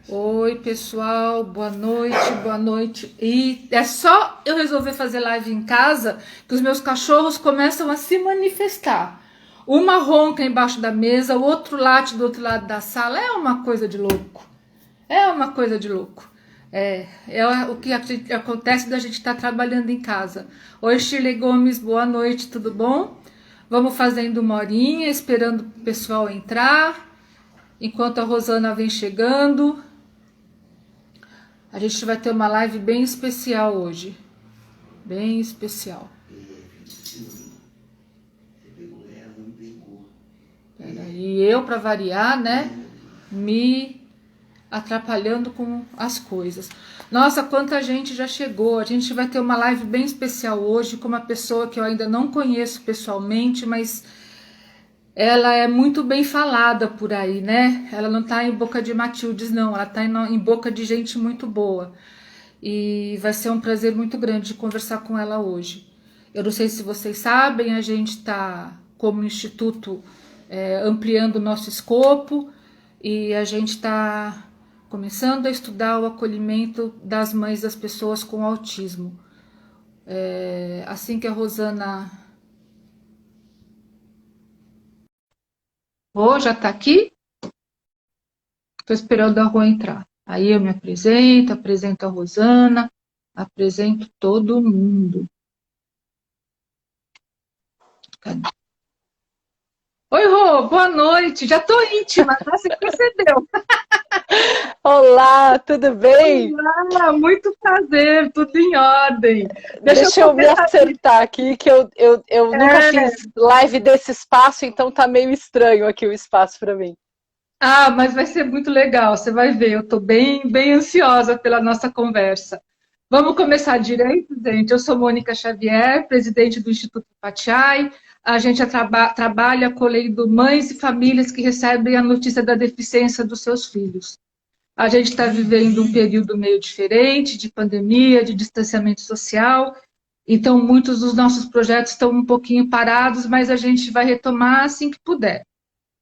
Oi, pessoal, boa noite, boa noite. E é só eu resolver fazer live em casa que os meus cachorros começam a se manifestar. Uma ronca embaixo da mesa, o outro late do outro lado da sala. É uma coisa de louco. É uma coisa de louco. É o que acontece da gente estar trabalhando em casa. Oi, Shirley Gomes, boa noite, tudo bom? Vamos fazendo uma horinha, esperando o pessoal entrar, enquanto a Rosana vem chegando. A gente vai ter uma live bem especial hoje. Bem especial. E eu, para variar, né? Me atrapalhando com as coisas. Nossa, quanta gente já chegou. A gente vai ter uma live bem especial hoje com uma pessoa que eu ainda não conheço pessoalmente, mas ela é muito bem falada por aí, né? Ela não tá em boca de Matildes, não. Ela tá em boca de gente muito boa. E vai ser um prazer muito grande de conversar com ela hoje. Eu não sei se vocês sabem, a gente está, como instituto, ampliando o nosso escopo e a gente está começando a estudar o acolhimento das mães das pessoas com autismo. Assim que a Rosana... Oh, já está aqui? Estou esperando a Rô entrar. Aí eu me apresento, apresento a Rosana, apresento todo mundo. Cadê? Oi, Rô, boa noite. Já tô íntima, tá? Você percebeu? Olá, tudo bem? Olá, muito prazer, tudo em ordem. Deixa eu Deixa eu me começar aqui. acertar aqui, que eu nunca fiz live desse espaço, então tá meio estranho aqui o espaço para mim. Ah, mas vai ser muito legal, você vai ver. Eu tô bem ansiosa pela nossa conversa. Vamos começar direito, gente. Eu sou Mônica Xavier, presidente do Instituto Pachai. A gente trabalha acolhendo mães e famílias que recebem a notícia da deficiência dos seus filhos. A gente está vivendo um período meio diferente, de pandemia, de distanciamento social, então muitos dos nossos projetos estão um pouquinho parados, mas a gente vai retomar assim que puder.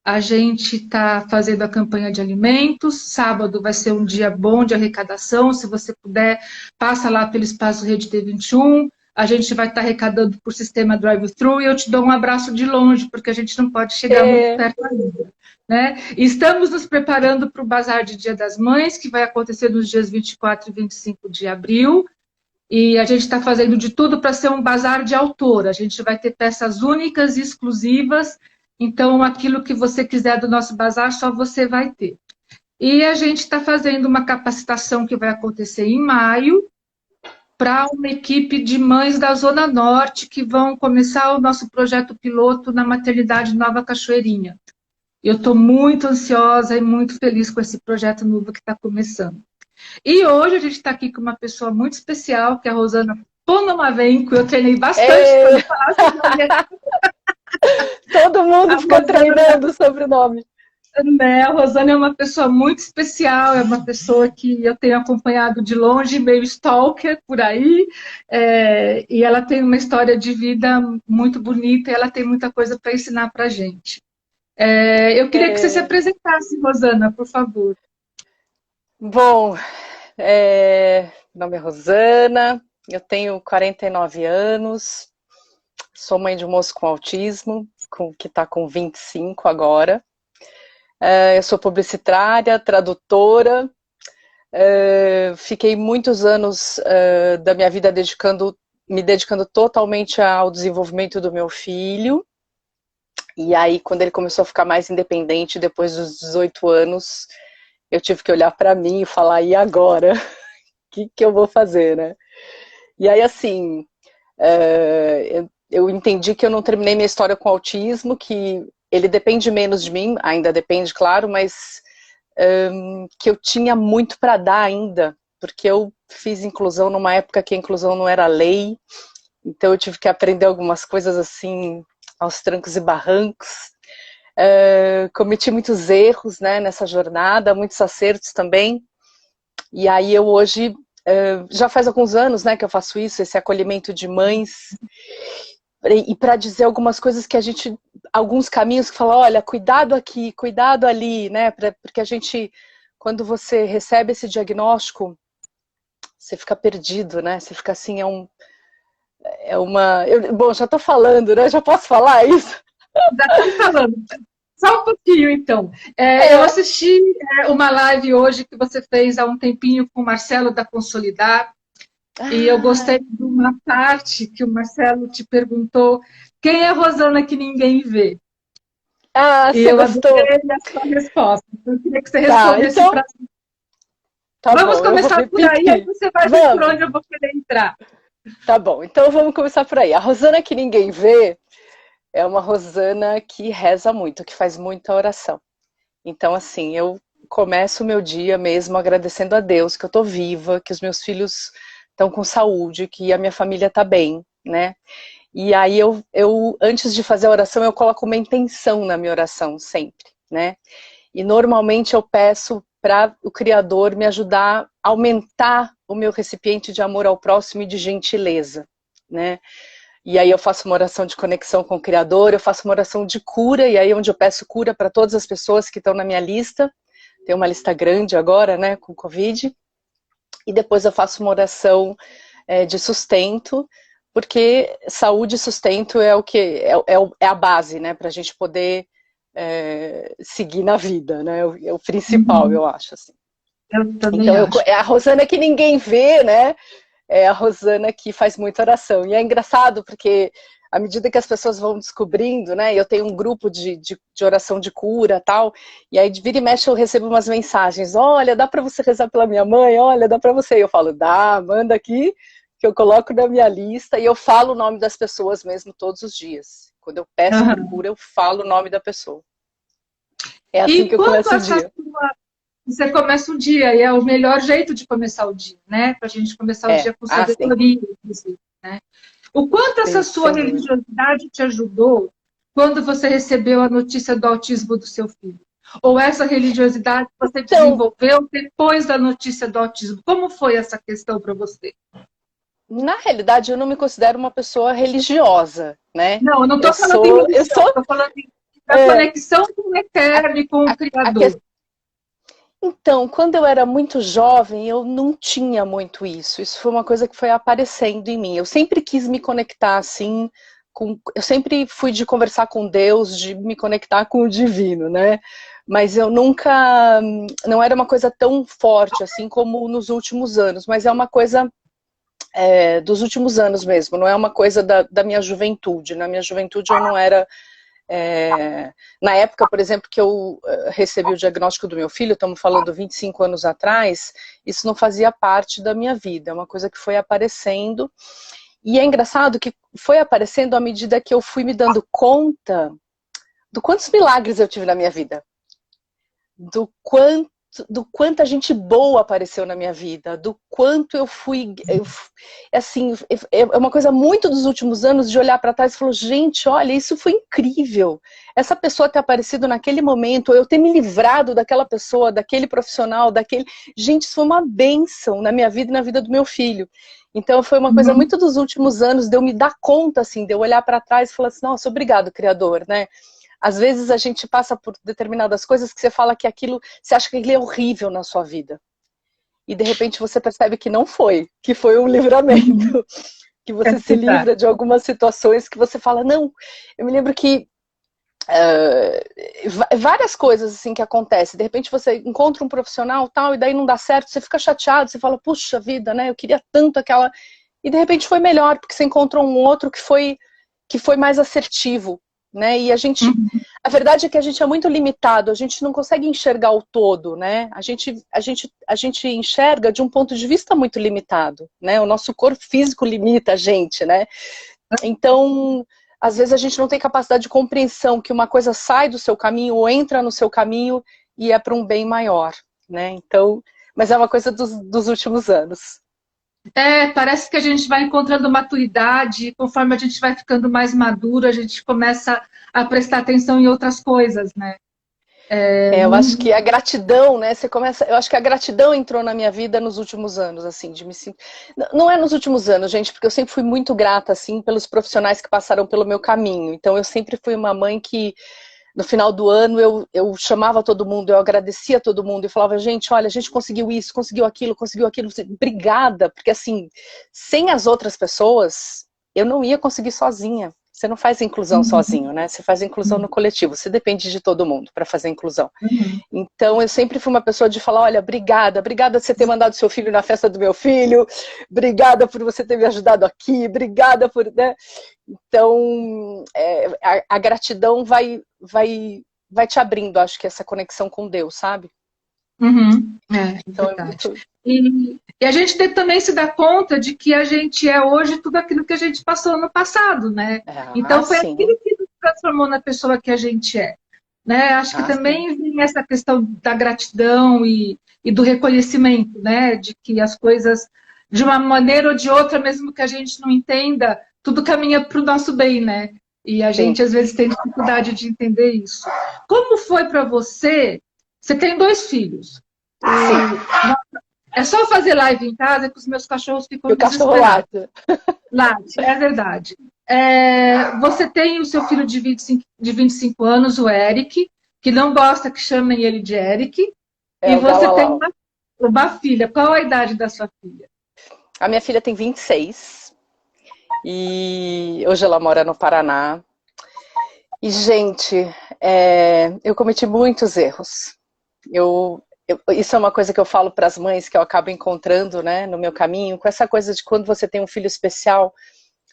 A gente está fazendo a campanha de alimentos, sábado vai ser um dia bom de arrecadação, se você puder, passa lá pelo Espaço Rede T21, a gente vai estar arrecadando por sistema drive-thru e eu te dou um abraço de longe, porque a gente não pode chegar muito É, perto ainda. Né? Estamos nos preparando para o Bazar de Dia das Mães, que vai acontecer nos dias 24 e 25 de abril, e a gente está fazendo de tudo para ser um bazar de autor. A gente vai ter peças únicas e exclusivas, então aquilo que você quiser do nosso bazar, só você vai ter. E a gente está fazendo uma capacitação que vai acontecer em maio, para uma equipe de mães da Zona Norte que vão começar o nosso projeto piloto na maternidade Nova Cachoeirinha. Eu estou muito ansiosa e muito feliz com esse projeto novo que está começando. E hoje a gente está aqui com uma pessoa muito especial, que é a Rosana Ponomarenko. Eu treinei bastante para é, não falar esse nome. todo A mundo fica Rosana, treinando sobre o nome. né? A Rosana é uma pessoa muito especial, é uma pessoa que eu tenho acompanhado de longe, meio stalker por aí, e ela tem uma história de vida muito bonita e ela tem muita coisa para ensinar para a gente. Eu queria que você se É, apresentasse, Rosana, por favor. bom, meu nome é Rosana, eu tenho 49 anos, sou mãe de um moço com autismo, que está com 25 agora. Eu sou publicitária, tradutora. Fiquei muitos anos da minha vida me dedicando totalmente ao desenvolvimento do meu filho. E aí, quando ele começou a ficar mais independente, depois dos 18 anos, eu tive que olhar para mim e falar: e agora? O que eu vou fazer, né? E aí, assim, eu entendi que eu não terminei minha história com autismo, que ele depende menos de mim, ainda depende, claro, mas que eu tinha muito para dar ainda, porque eu fiz inclusão numa época que a inclusão não era lei, então eu tive que aprender algumas coisas assim, aos trancos e barrancos. Cometi muitos erros, né, nessa jornada, muitos acertos também, e aí eu hoje, já faz alguns anos, né, que eu faço isso, esse acolhimento de mães, e para dizer algumas coisas que a gente, alguns caminhos que falam, olha, cuidado aqui, cuidado ali, né, porque a gente quando você recebe esse diagnóstico, você fica perdido, né? Você fica assim, bom, já tô falando, né? Já posso falar isso? Já estamos falando. Só um pouquinho, então. Eu É. assisti uma live hoje que você fez há um tempinho com o Marcelo da Consolidar, e eu Ah, gostei de uma parte que o Marcelo te perguntou quem é a Rosana que ninguém vê? E você eu gostou? adorei a sua resposta. Eu queria que você Tá, respondesse então, para. tá Vamos bom, eu vou começar por aí repetir. você vai ver por Vamos, onde eu vou querer entrar. tá bom, então vamos começar por aí. A Rosana que ninguém vê é uma Rosana que reza muito, que faz muita oração. Então, assim, eu começo o meu dia mesmo agradecendo a Deus que eu tô viva, que os meus filhos estão com saúde, que a minha família tá bem, né? E aí antes de fazer a oração, eu coloco uma intenção na minha oração, sempre, né? E normalmente eu peço para o Criador me ajudar a aumentar o meu recipiente de amor ao próximo e de gentileza, né? E aí eu faço uma oração de conexão com o Criador, eu faço uma oração de cura, e aí onde eu peço cura para todas as pessoas que estão na minha lista, tem uma lista grande agora, né, com Covid, e depois eu faço uma oração de sustento, porque saúde e sustento é o que é a base, né, para a gente poder seguir na vida, né, é o principal, Uhum. eu acho, assim. Eu também Então, acho. é a Rosana que ninguém vê, né, é a Rosana que faz muita oração. E é engraçado porque à medida que as pessoas vão descobrindo, né, eu tenho um grupo de oração de cura tal, e aí de vira e mexe eu recebo umas mensagens, olha, dá para você rezar pela minha mãe? Olha, dá para você? E eu falo, dá, manda aqui, que eu coloco na minha lista, e eu falo o nome das pessoas mesmo todos os dias. Quando eu peço por Uhum. cura, eu falo o nome da pessoa. É assim E que eu quando começo o essa dia. sua. Você começa o dia, e é o melhor jeito de começar o dia, né? Para a gente começar o dia com Sim, sabedoria, inclusive, né? O quanto essa sim, sua sem dúvida. religiosidade te ajudou quando você recebeu a notícia do autismo do seu filho? Ou essa religiosidade você Então, desenvolveu depois da notícia do autismo? Como foi essa questão para você? na realidade, eu não me considero uma pessoa religiosa, né? Não, eu não estou falando em Eu religião, sou, estou falando da é, conexão com o a, eterno e com o a Criador. então, quando eu era muito jovem, eu não tinha muito isso. Isso foi uma coisa que foi aparecendo em mim. Eu sempre quis me conectar assim, eu sempre fui de conversar com Deus, de me conectar com o divino, né? Mas eu nunca, não era uma coisa tão forte assim como nos últimos anos, mas é uma coisa dos últimos anos mesmo, não é uma coisa da minha juventude. Na minha juventude eu não era. Na época, por exemplo, que eu recebi o diagnóstico do meu filho, estamos falando 25 anos atrás, isso não fazia parte da minha vida, é uma coisa que foi aparecendo. E é engraçado que foi aparecendo à medida que eu fui me dando conta do quantos milagres eu tive na minha vida, do quanta gente boa apareceu na minha vida, do quanto assim, é uma coisa muito dos últimos anos de olhar para trás e falar, gente, olha, isso foi incrível. Essa pessoa ter aparecido naquele momento, eu ter me livrado daquela pessoa, daquele profissional, gente, isso foi uma bênção na minha vida e na vida do meu filho. Então foi uma coisa muito dos últimos anos de eu me dar conta, assim, de eu olhar para trás e falar assim, nossa, obrigado, Criador, né? Às vezes a gente passa por determinadas coisas que você fala que aquilo, você acha que aquilo é horrível na sua vida. E de repente você percebe que não foi, que foi um Uhum. livramento. Que É você se verdade. livra de algumas situações que você fala, não. Eu me lembro que várias coisas assim que acontecem. De repente você encontra um profissional tal, e daí não dá certo, você fica chateado, você fala, puxa vida, né? Eu queria tanto aquela. E de repente foi melhor, porque você encontrou um outro que foi mais assertivo, né? E Uhum. a verdade é que a gente é muito limitado, a gente não consegue enxergar o todo, né? A gente enxerga de um ponto de vista muito limitado, né? O nosso corpo físico limita a gente, né? Então, às vezes a gente não tem capacidade de compreensão que uma coisa sai do seu caminho ou entra no seu caminho e é para um bem maior, né? Então, mas é uma coisa dos últimos anos. Parece que a gente vai encontrando maturidade, e conforme a gente vai ficando mais maduro, a gente começa a prestar atenção em outras coisas, né? Eu acho que a gratidão, né? Eu acho que a gratidão entrou na minha vida nos últimos anos, assim, de me sentir. Não é nos últimos anos, gente, porque eu sempre fui muito grata, assim, pelos profissionais que passaram pelo meu caminho. Então, eu sempre fui uma mãe que no final do ano eu chamava todo mundo, eu agradecia todo mundo e falava, gente, olha, a gente conseguiu isso, conseguiu aquilo, obrigada, porque assim, sem as outras pessoas, eu não ia conseguir sozinha. Você não faz inclusão sozinho, né? Você faz inclusão no coletivo, você depende de todo mundo para fazer inclusão. Então, eu sempre fui uma pessoa de falar, olha, obrigada por você ter mandado seu filho na festa do meu filho, obrigada por você ter me ajudado aqui, obrigada por... Né? Então, a gratidão vai te abrindo, acho que essa conexão com Deus, sabe? Então, verdade. E a gente também se dá conta de que a gente é hoje tudo aquilo que a gente passou no passado, né? Então foi aquilo que nos transformou na pessoa que a gente é. Né? Acho que também vem essa questão da gratidão e do reconhecimento, né? De que as coisas, de uma maneira ou de outra, mesmo que a gente não entenda, tudo caminha para o nosso bem, né? E a gente às vezes tem dificuldade de entender isso. Como foi para você? Você tem 2 filhos. É só fazer live em casa que os meus cachorros ficam desesperados. O cachorro late, é verdade. Você tem o seu filho de 25 anos, o Eric, que não gosta que chamem ele de Eric. E você tem uma filha. Qual a idade da sua filha? A minha filha tem 26. E hoje ela mora no Paraná. E, gente, eu cometi muitos erros. Isso é uma coisa que eu falo para as mães que eu acabo encontrando, né, no meu caminho, com essa coisa de quando você tem um filho especial,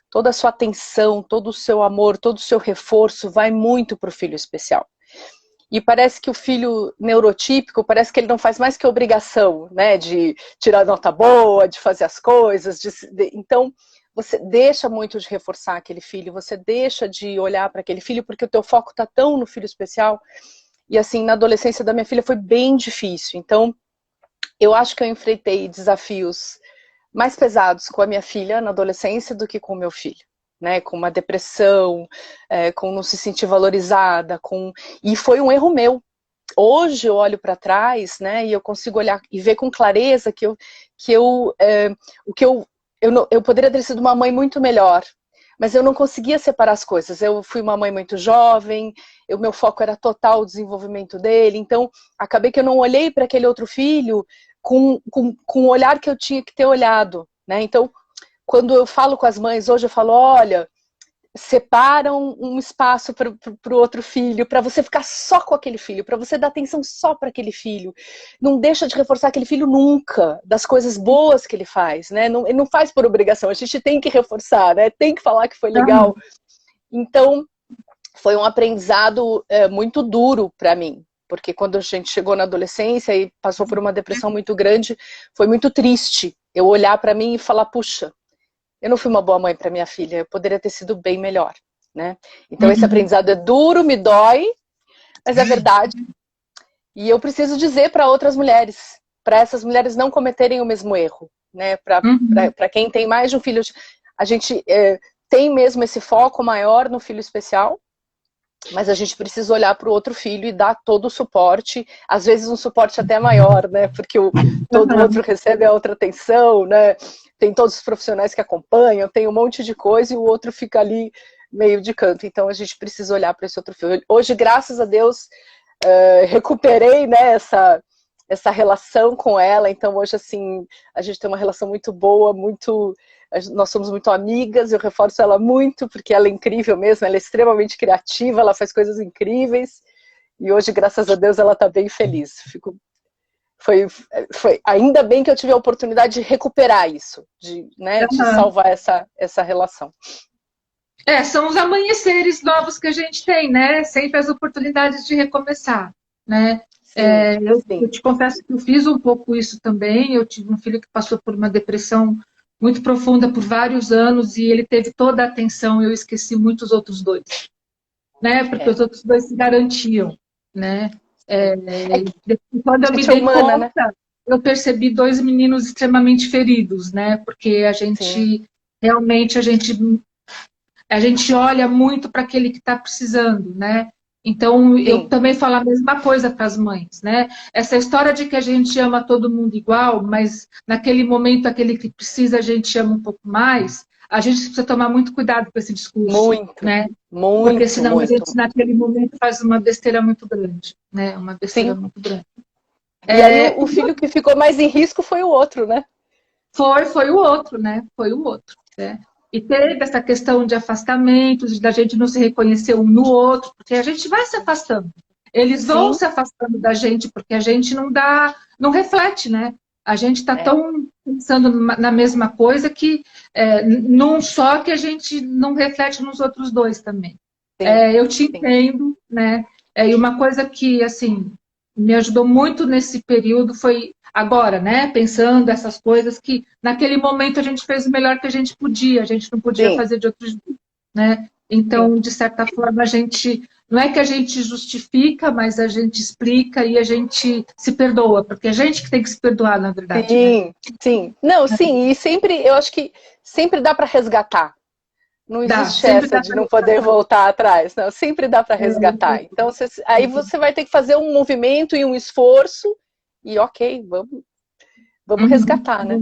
toda a sua atenção, todo o seu amor, todo o seu reforço vai muito para o filho especial. E parece que o filho neurotípico, parece que ele não faz mais que obrigação, né, de tirar nota boa, de fazer as coisas, então você deixa muito de reforçar aquele filho, você deixa de olhar para aquele filho, porque o teu foco está tão no filho especial. E assim, na adolescência da minha filha foi bem difícil. Então, eu acho que eu enfrentei desafios mais pesados com a minha filha na adolescência do que com o meu filho. Né? Com uma depressão, com não se sentir valorizada. E foi um erro meu. Hoje eu olho para trás, né, e eu consigo olhar e ver com clareza que eu poderia ter sido uma mãe muito melhor. Mas eu não conseguia separar as coisas. Eu fui uma mãe muito jovem, o meu foco era total o desenvolvimento dele, então acabei que eu não olhei para aquele outro filho com o olhar que eu tinha que ter olhado. Né? Então, quando eu falo com as mães hoje, eu falo, olha, separa um espaço para o outro filho, para você ficar só com aquele filho, para você dar atenção só para aquele filho. Não deixa de reforçar aquele filho nunca, das coisas boas que ele faz, né? Ele não faz por obrigação, a gente tem que reforçar, né? Tem que falar que foi legal. Então, foi um aprendizado muito duro para mim, porque quando a gente chegou na adolescência e passou por uma depressão muito grande, foi muito triste eu olhar para mim e falar, puxa, eu não fui uma boa mãe para minha filha, eu poderia ter sido bem melhor, né? Então esse aprendizado é duro, me dói, mas é verdade. E eu preciso dizer para outras mulheres, para essas mulheres não cometerem o mesmo erro, né? Para quem tem mais de um filho, a gente tem mesmo esse foco maior no filho especial, mas a gente precisa olhar para o outro filho e dar todo o suporte, às vezes um suporte até maior, né? Porque todo outro recebe a outra atenção, né? Tem todos os profissionais que acompanham, tem um monte de coisa e o outro fica ali meio de canto. Então a gente precisa olhar para esse outro filho. Hoje, graças a Deus, recuperei, né, essa relação com ela. Então hoje, assim, a gente tem uma relação muito boa, nós somos muito amigas, eu reforço ela muito, porque ela é incrível mesmo, ela é extremamente criativa, ela faz coisas incríveis. E hoje, graças a Deus, ela está bem feliz. Foi ainda bem que eu tive a oportunidade de recuperar isso, de salvar essa relação. São os amanheceres novos que a gente tem, né? Sempre as oportunidades de recomeçar, né? Eu te confesso que eu fiz um pouco isso também. Eu tive um filho que passou por uma depressão muito profunda por vários anos e ele teve toda a atenção. Eu esqueci muitos outros 2, né? Porque os outros 2 se garantiam, né? Quando eu me dei conta, né? Eu percebi 2 meninos extremamente feridos, né? Porque a gente realmente a gente olha muito para aquele que está precisando, né? Então eu também falo a mesma coisa para as mães, né? Essa história de que a gente ama todo mundo igual, mas naquele momento aquele que precisa a gente ama um pouco mais. a gente precisa tomar muito cuidado com esse discurso, Muito, né? muito, Porque senão muito. a gente, naquele momento, faz uma besteira muito grande, né? Uma besteira Sim. muito grande. E aí o filho que ficou mais em risco foi o outro, né? Foi o outro, né? Foi o outro, né? E teve essa questão de afastamentos, da gente não se reconhecer um no outro, porque a gente vai se afastando. Eles vão Sim. se afastando da gente, porque a gente não reflete, né? A gente está tão pensando na mesma coisa que num só que a gente não reflete nos outros dois também. Eu te entendo, né? E uma coisa que, assim, me ajudou muito nesse período foi agora, né? Pensando essas coisas que naquele momento a gente fez o melhor que a gente podia, a gente não podia fazer de outros, né? Então, de certa forma, a gente não é que a gente justifica, mas a gente explica e a gente se perdoa, porque a gente que tem que se perdoar, na verdade. Sim, né? sim. Não, sim, e sempre, eu acho que sempre dá para resgatar. Não existe essa de não poder voltar atrás, não, sempre dá para resgatar. Então, aí você vai ter que fazer um movimento e um esforço, e ok, vamos resgatar, né?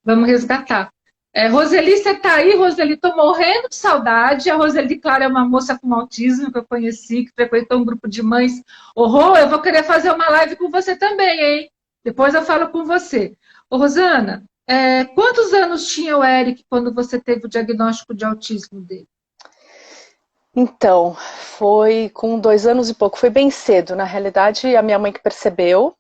Vamos resgatar. Roseli, você está aí? Roseli, estou morrendo de saudade. A Roseli, claro, é uma moça com autismo que eu conheci, que frequentou um grupo de mães. Rô, eu vou querer fazer uma live com você também, hein? Depois eu falo com você. Rosana, quantos anos tinha o Eric quando você teve o diagnóstico de autismo dele? Então, foi com 2 anos e pouco, foi bem cedo. Na realidade, a minha mãe que percebeu,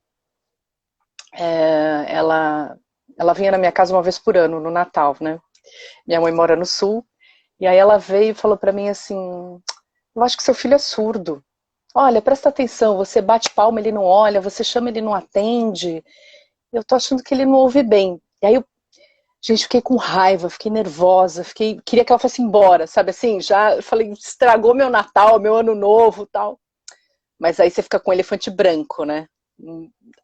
ela vinha na minha casa uma vez por ano, no Natal, né? Minha mãe mora no Sul, e aí ela veio e falou pra mim assim, eu acho que seu filho é surdo. Olha, presta atenção, você bate palma, ele não olha, você chama, ele não atende. Eu tô achando que ele não ouve bem. E aí gente, fiquei com raiva, fiquei nervosa, queria que ela fosse embora, sabe assim? Já falei, estragou meu Natal, meu Ano Novo, tal. Mas aí você fica com um elefante branco, né?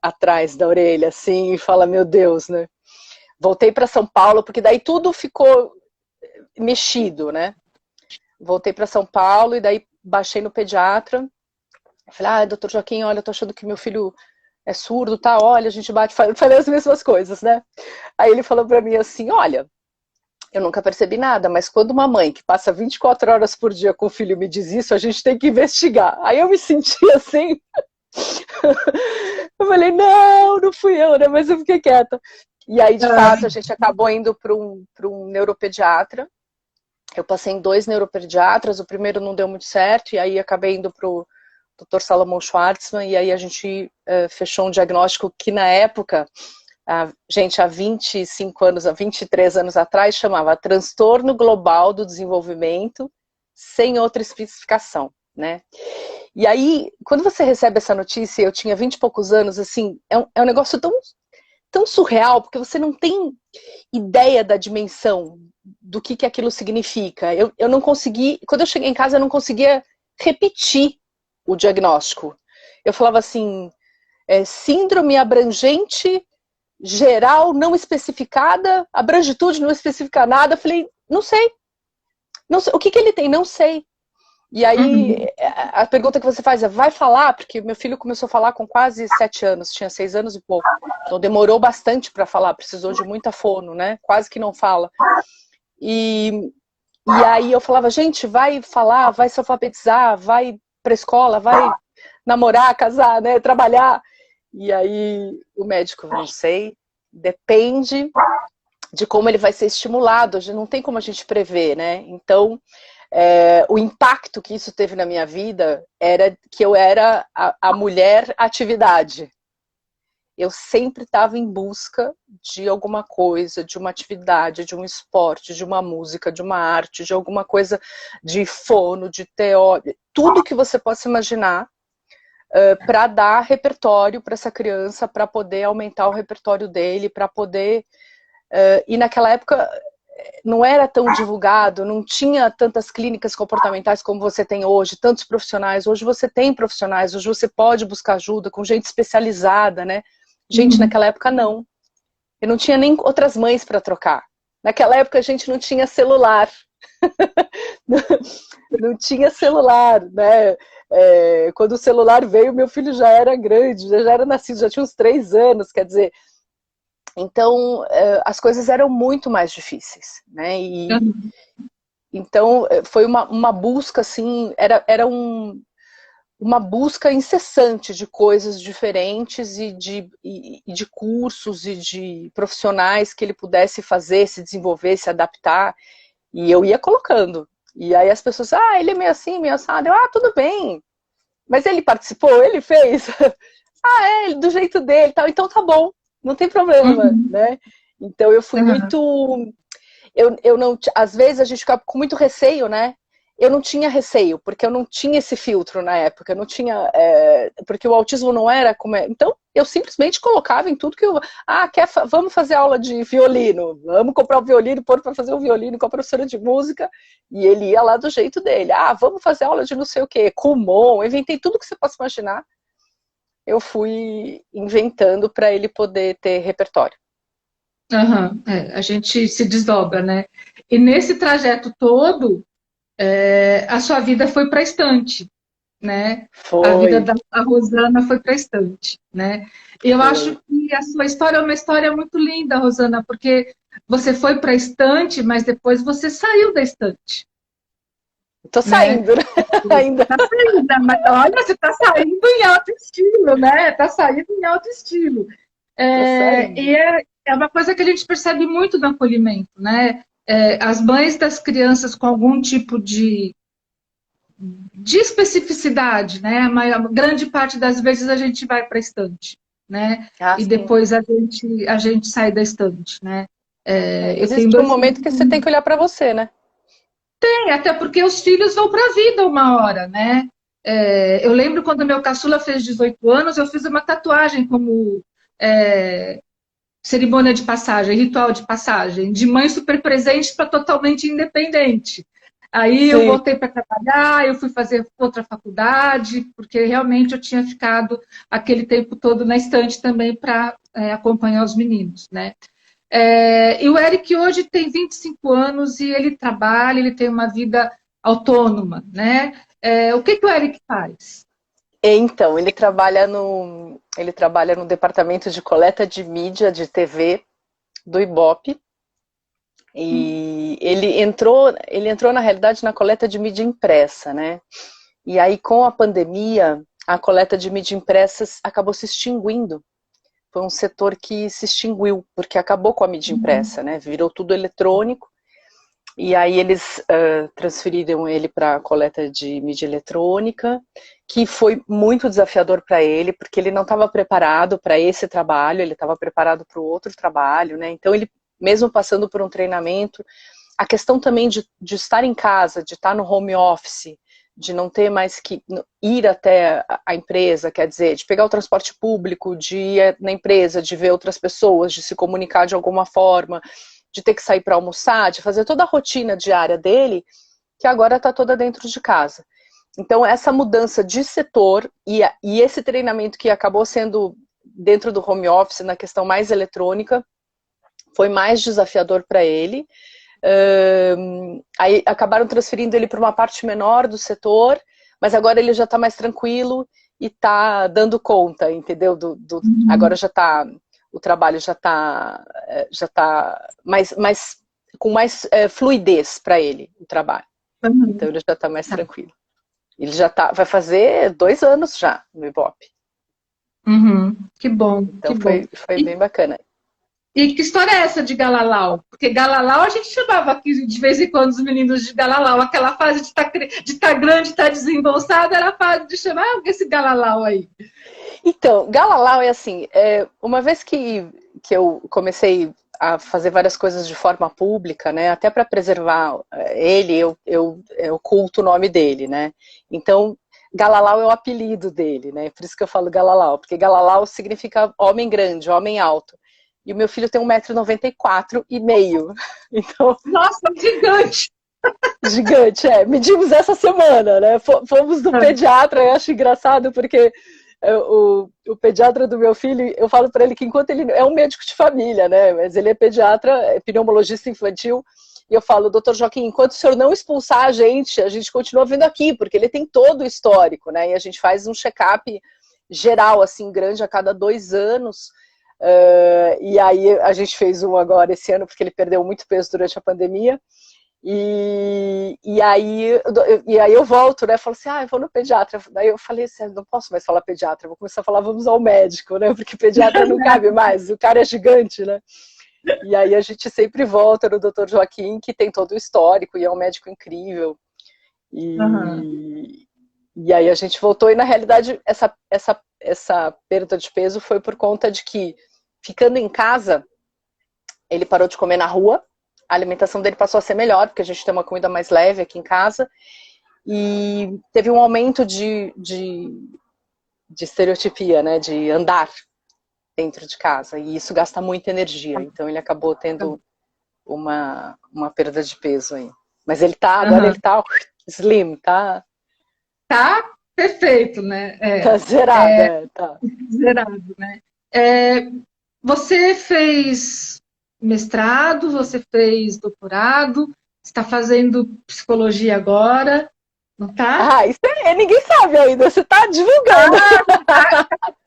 Atrás da orelha, assim, e fala, meu Deus, né? Voltei para São Paulo, porque daí tudo ficou mexido, né? Voltei para São Paulo e daí baixei no pediatra. Falei, doutor Joaquim, olha, eu tô achando que meu filho é surdo, tá? Olha, a gente bate, falei as mesmas coisas, né? Aí ele falou pra mim assim, olha, eu nunca percebi nada, mas quando uma mãe que passa 24 horas por dia com o filho me diz isso, a gente tem que investigar. Aí eu me senti assim, eu falei, não fui eu, né? Mas eu fiquei quieta. E aí, de fato, a gente acabou indo para um neuropediatra. Eu passei em 2 neuropediatras, o primeiro não deu muito certo, e aí acabei indo pro Dr. Salomão Schwartzman, e aí a gente fechou um diagnóstico que na época, gente, há 25 anos, há 23 anos atrás, chamava Transtorno Global do Desenvolvimento, sem outra especificação, né? E aí, quando você recebe essa notícia, eu tinha 20 e poucos anos, assim, é um negócio tão surreal, porque você não tem ideia da dimensão do que aquilo significa. Eu não consegui, quando eu cheguei em casa, eu não conseguia repetir o diagnóstico. Eu falava assim, síndrome abrangente, geral, não especificada, abrangitude não especifica nada. Eu falei, não sei. O que ele tem? Não sei. E aí, a pergunta que você faz é, vai falar? Porque meu filho começou a falar com quase 7 anos, tinha 6 anos e pouco. Então demorou bastante para falar, precisou de muita fono, né? Quase que não fala. E aí eu falava, gente, vai falar, vai se alfabetizar, vai pra escola, vai namorar, casar, né? Trabalhar. E aí o médico, não sei, depende de como ele vai ser estimulado, não tem como a gente prever, né? Então, o impacto que isso teve na minha vida era que eu era a mulher atividade. Eu sempre estava em busca de alguma coisa, de uma atividade, de um esporte, de uma música, de uma arte, de alguma coisa de fono, de teoria, tudo que você possa imaginar para dar repertório para essa criança, para poder aumentar o repertório dele, para poder... e naquela época não era tão divulgado, não tinha tantas clínicas comportamentais como você tem hoje, tantos profissionais. Hoje você tem profissionais, hoje você pode buscar ajuda com gente especializada, né? Gente, naquela época não. Eu não tinha nem outras mães para trocar. Naquela época a gente não tinha celular. Não tinha celular, né? Quando o celular veio, meu filho já era grande, já era nascido, já tinha uns 3 anos, quer dizer, Então, as coisas eram muito mais difíceis, né? Então, foi uma busca, assim, era uma busca incessante de coisas diferentes e de cursos e de profissionais que ele pudesse fazer, se desenvolver, se adaptar. E eu ia colocando. E aí as pessoas, ele é meio assim, meio assado. Tudo bem. Mas ele participou, ele fez. Ele do jeito dele, tal. Então tá bom, não tem problema, né? Então eu fui muito... Eu não, às vezes a gente ficava com muito receio, né? Eu não tinha receio, porque eu não tinha esse filtro na época, eu não tinha, porque o autismo não era como é. Então, eu simplesmente colocava em tudo que eu... vamos fazer aula de violino, vamos comprar o violino, pôr para fazer o violino com a professora de música, e ele ia lá do jeito dele. Vamos fazer aula de não sei o quê, Kumon, inventei tudo que você possa imaginar. Eu fui inventando para ele poder ter repertório. A gente se desdobra, né? E nesse trajeto todo, a sua vida foi para a estante, né? A vida da Rosana foi para a estante, né? E eu acho que a sua história é uma história muito linda, Rosana, porque você foi para a estante, mas depois você saiu da estante. Tô saindo, né? Ainda. Tá saindo, mas olha, você tá saindo em alto estilo, né? Tá saindo em alto estilo. E é uma coisa que a gente percebe muito no acolhimento, né? As mães das crianças com algum tipo de especificidade, né? A grande parte das vezes a gente vai para a estante, né? E depois a gente sai da estante, né? Existe um momento que você tem que olhar para você, né? Tem, até porque os filhos vão para a vida uma hora, né? Eu lembro quando meu caçula fez 18 anos, eu fiz uma tatuagem como cerimônia de passagem, ritual de passagem, de mãe super presente para totalmente independente. Aí eu voltei para trabalhar, eu fui fazer outra faculdade, porque realmente eu tinha ficado aquele tempo todo na estante também para acompanhar os meninos, né? E o Eric hoje tem 25 anos e ele trabalha, ele tem uma vida autônoma, né? O que o Eric faz? Então, ele trabalha no departamento de coleta de mídia de TV do Ibope. E ele entrou na realidade na coleta de mídia impressa, né? E aí com a pandemia, a coleta de mídia impressa acabou se extinguindo. Foi um setor que se extinguiu, porque acabou com a mídia impressa, né? Virou tudo eletrônico. E aí eles transferiram ele para a coleta de mídia eletrônica, que foi muito desafiador para ele, porque ele não estava preparado para esse trabalho, ele estava preparado para o outro trabalho, né? Então ele, mesmo passando por um treinamento, a questão também de estar em casa, de estar no home office, de não ter mais que ir até a empresa, quer dizer, de pegar o transporte público, de ir na empresa, de ver outras pessoas, de se comunicar de alguma forma, de ter que sair para almoçar, de fazer toda a rotina diária dele, que agora está toda dentro de casa. Então, essa mudança de setor e esse treinamento que acabou sendo dentro do home office, na questão mais eletrônica, foi mais desafiador para ele. Aí acabaram transferindo ele para uma parte menor do setor, mas agora ele já está mais tranquilo e está dando conta, entendeu? Agora já está... O trabalho já está com mais fluidez para ele, o trabalho. Então ele já está mais tranquilo. Ele já vai fazer 2 anos já no Ibope. Que bom. Então foi bem bacana. E que história é essa de Galalau? Porque Galalau a gente chamava aqui de vez em quando os meninos de Galalau. Aquela fase de estar grande, estar desembolsado, era a fase de chamar esse Galalau aí. Então, Galalau é assim, uma vez que eu comecei a fazer várias coisas de forma pública, né, até para preservar ele, eu oculto o nome dele, né, então Galalau é o apelido dele, né, por isso que eu falo Galalau, porque Galalau significa homem grande, homem alto, e o meu filho tem 1,94 m e meio, então... Nossa, gigante! Gigante, medimos essa semana, né, fomos do pediatra, eu acho engraçado porque... O pediatra do meu filho, eu falo para ele que enquanto ele é um médico de família, né, mas ele é pediatra, é pneumologista infantil, e eu falo, doutor Joaquim, enquanto o senhor não expulsar a gente continua vindo aqui, porque ele tem todo o histórico, né, e a gente faz um check-up geral, assim, grande a cada 2 anos, E aí a gente fez um agora esse ano, porque ele perdeu muito peso durante a pandemia. E aí eu volto, né? Falo assim, eu vou no pediatra. Daí eu falei assim, não posso mais falar pediatra, vou começar a falar, vamos ao médico, né? Porque pediatra não cabe mais, o cara é gigante, né? E aí a gente sempre volta no Dr. Joaquim, que tem todo o histórico e é um médico incrível. E aí a gente voltou, e na realidade essa perda de peso foi por conta de que, ficando em casa, ele parou de comer na rua, a alimentação dele passou a ser melhor, porque a gente tem uma comida mais leve aqui em casa, e teve um aumento de estereotipia, né, de andar dentro de casa, e isso gasta muita energia, então ele acabou tendo uma perda de peso aí. Mas agora ele tá slim, tá? Tá perfeito, né? Tá zerado, tá. Zerado, né? Você fez mestrado, você fez doutorado, está fazendo psicologia agora, não tá? Isso ninguém sabe ainda, você tá divulgando.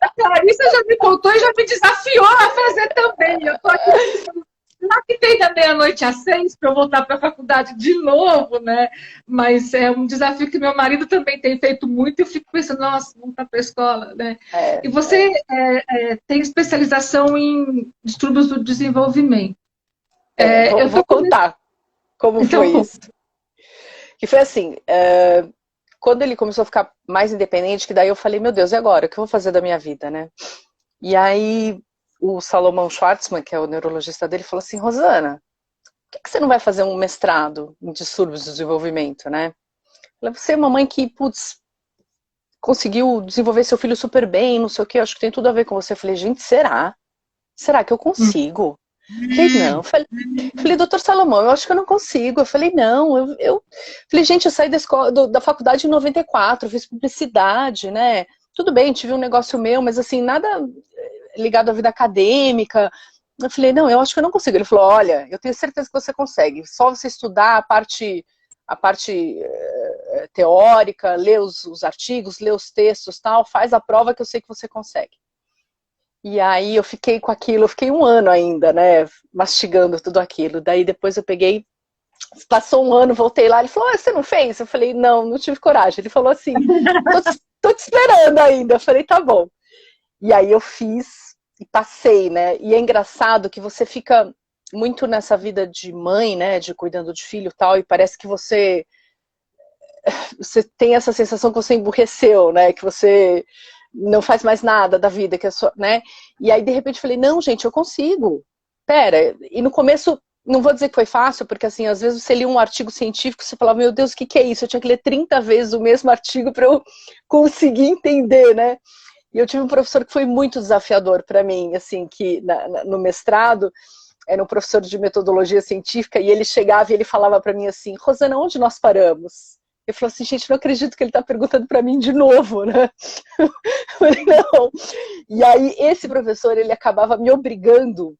A Clarissa já me contou e já me desafiou a fazer também. Eu tô aqui pensando, lá que vem da meia-noite às 6 para eu voltar para a faculdade de novo, né? Mas é um desafio que meu marido também tem feito muito e eu fico pensando, nossa, voltar para a escola, né? E você tem especialização em distúrbios do desenvolvimento. Eu vou contar como foi isso. Que foi assim, quando ele começou a ficar mais independente, que daí eu falei, meu Deus, e agora? O que eu vou fazer da minha vida, né? E aí o Salomão Schwartzman, que é o neurologista dele, falou assim, Rosana, por que você não vai fazer um mestrado em distúrbios do desenvolvimento, né? Você é uma mãe que, conseguiu desenvolver seu filho super bem, não sei o que, acho que tem tudo a ver com você. Eu falei, gente, será? Será que eu consigo? Falei, não. Falei, doutor Salomão, eu acho que eu não consigo. Eu falei, não. Falei, gente, eu saí da escola, da faculdade em 94, fiz publicidade, né? Tudo bem, tive um negócio meu, mas assim, nada ligado à vida acadêmica. Eu falei, não, eu acho que eu não consigo. Ele falou, olha, eu tenho certeza que você consegue. Só você estudar a parte teórica, ler os artigos, ler os textos, tal, faz a prova que eu sei que você consegue. E aí eu fiquei com aquilo, eu fiquei um ano ainda, né, mastigando tudo aquilo. Daí depois eu peguei, passou um ano, voltei lá, ele falou, você não fez? Eu falei, não tive coragem. Ele falou assim, tô te esperando ainda. Eu falei, tá bom. E aí eu fiz e passei, né, e é engraçado que você fica muito nessa vida de mãe, né, de cuidando de filho e tal, e parece que você tem essa sensação que você emburreceu, né, que você não faz mais nada da vida, que é só, né? E aí, de repente, eu falei, não, gente, eu consigo. Pera, e no começo, não vou dizer que foi fácil, porque assim, às vezes você lia um artigo científico e você falava, meu Deus, o que é isso? Eu tinha que ler 30 vezes o mesmo artigo para eu conseguir entender, né? E eu tive um professor que foi muito desafiador para mim, assim, que no mestrado, era um professor de metodologia científica, e ele chegava e ele falava para mim assim, Rosana, onde nós paramos? Eu falei assim, gente, não acredito que ele está perguntando para mim de novo, né? Eu falei, não. E aí, esse professor, ele acabava me obrigando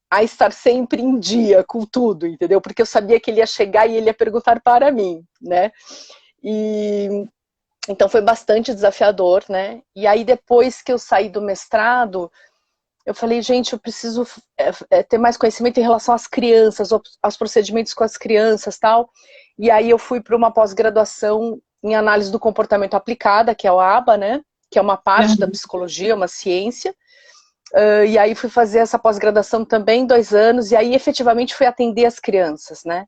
a estar sempre em dia com tudo, entendeu? Porque eu sabia que ele ia chegar e ele ia perguntar para mim, né? E então foi bastante desafiador, né? E aí, depois que eu saí do mestrado, eu falei, gente, eu preciso ter mais conhecimento em relação às crianças, aos procedimentos com as crianças, tal. E aí eu fui para uma pós-graduação em análise do comportamento aplicada, que é o ABA, né? Que é uma parte da psicologia, uma ciência. E aí fui fazer essa pós-graduação também, 2 anos, e aí efetivamente fui atender as crianças, né?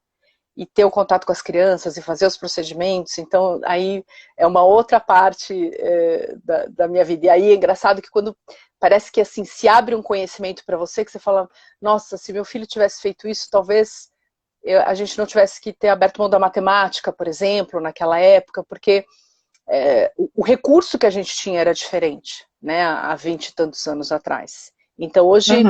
E ter o contato com as crianças e fazer os procedimentos. Então, aí é uma outra parte da minha vida. E aí é engraçado que quando parece que assim se abre um conhecimento para você, que você fala, nossa, se meu filho tivesse feito isso, talvez a gente não tivesse que ter aberto mão da matemática, por exemplo, naquela época, porque o recurso que a gente tinha era diferente, né, há 20 e tantos anos atrás. Então, hoje,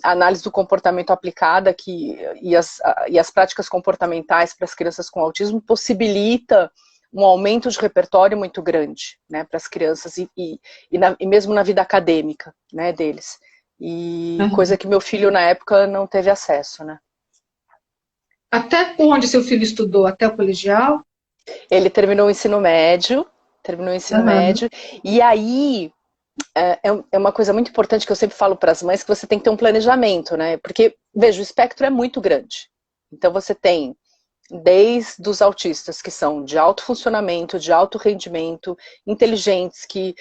a análise do comportamento aplicada e as práticas comportamentais para as crianças com autismo possibilita um aumento de repertório muito grande, né, para as crianças e mesmo na vida acadêmica, né, deles. E coisa que meu filho, na época, não teve acesso, né. Até onde seu filho estudou? Até o colegial? Ele terminou o ensino médio, e aí é uma coisa muito importante que eu sempre falo para as mães, que você tem que ter um planejamento, né? Porque, veja, o espectro é muito grande. Então você tem desde os autistas que são de alto funcionamento, de alto rendimento, inteligentes, que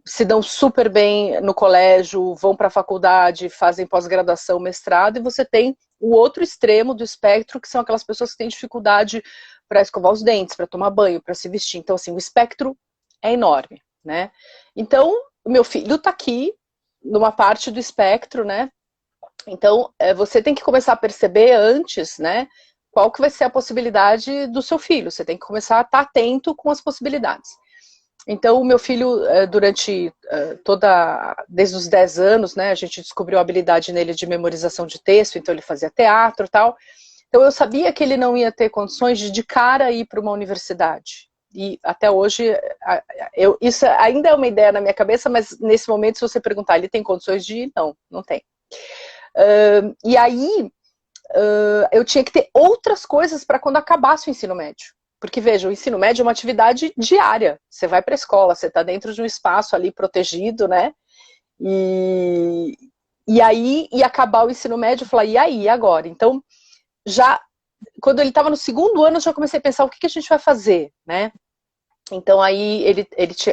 se dão super bem no colégio, vão para a faculdade, fazem pós-graduação, mestrado, e você tem o outro extremo do espectro, que são aquelas pessoas que têm dificuldade para escovar os dentes, para tomar banho, para se vestir. Então, assim, o espectro é enorme, né? Então, o meu filho está aqui, numa parte do espectro, né? Então, você tem que começar a perceber antes, né? Qual que vai ser a possibilidade do seu filho. Você tem que começar a estar atento com as possibilidades. Então, o meu filho, durante desde os 10 anos, né, a gente descobriu a habilidade nele de memorização de texto, então ele fazia teatro e tal. Então, eu sabia que ele não ia ter condições de cara ir para uma universidade. E até hoje, isso ainda é uma ideia na minha cabeça, mas nesse momento, se você perguntar, ele tem condições de ir? Não, não tem. E aí, eu tinha que ter outras coisas para quando acabasse o ensino médio. Porque, veja, o ensino médio é uma atividade diária. Você vai para a escola, você está dentro de um espaço ali protegido, né? E aí, ia acabar o ensino médio, eu falei, e aí, agora? Então, já, quando ele estava no segundo ano, eu já comecei a pensar o que a gente vai fazer, né? Então, aí, ele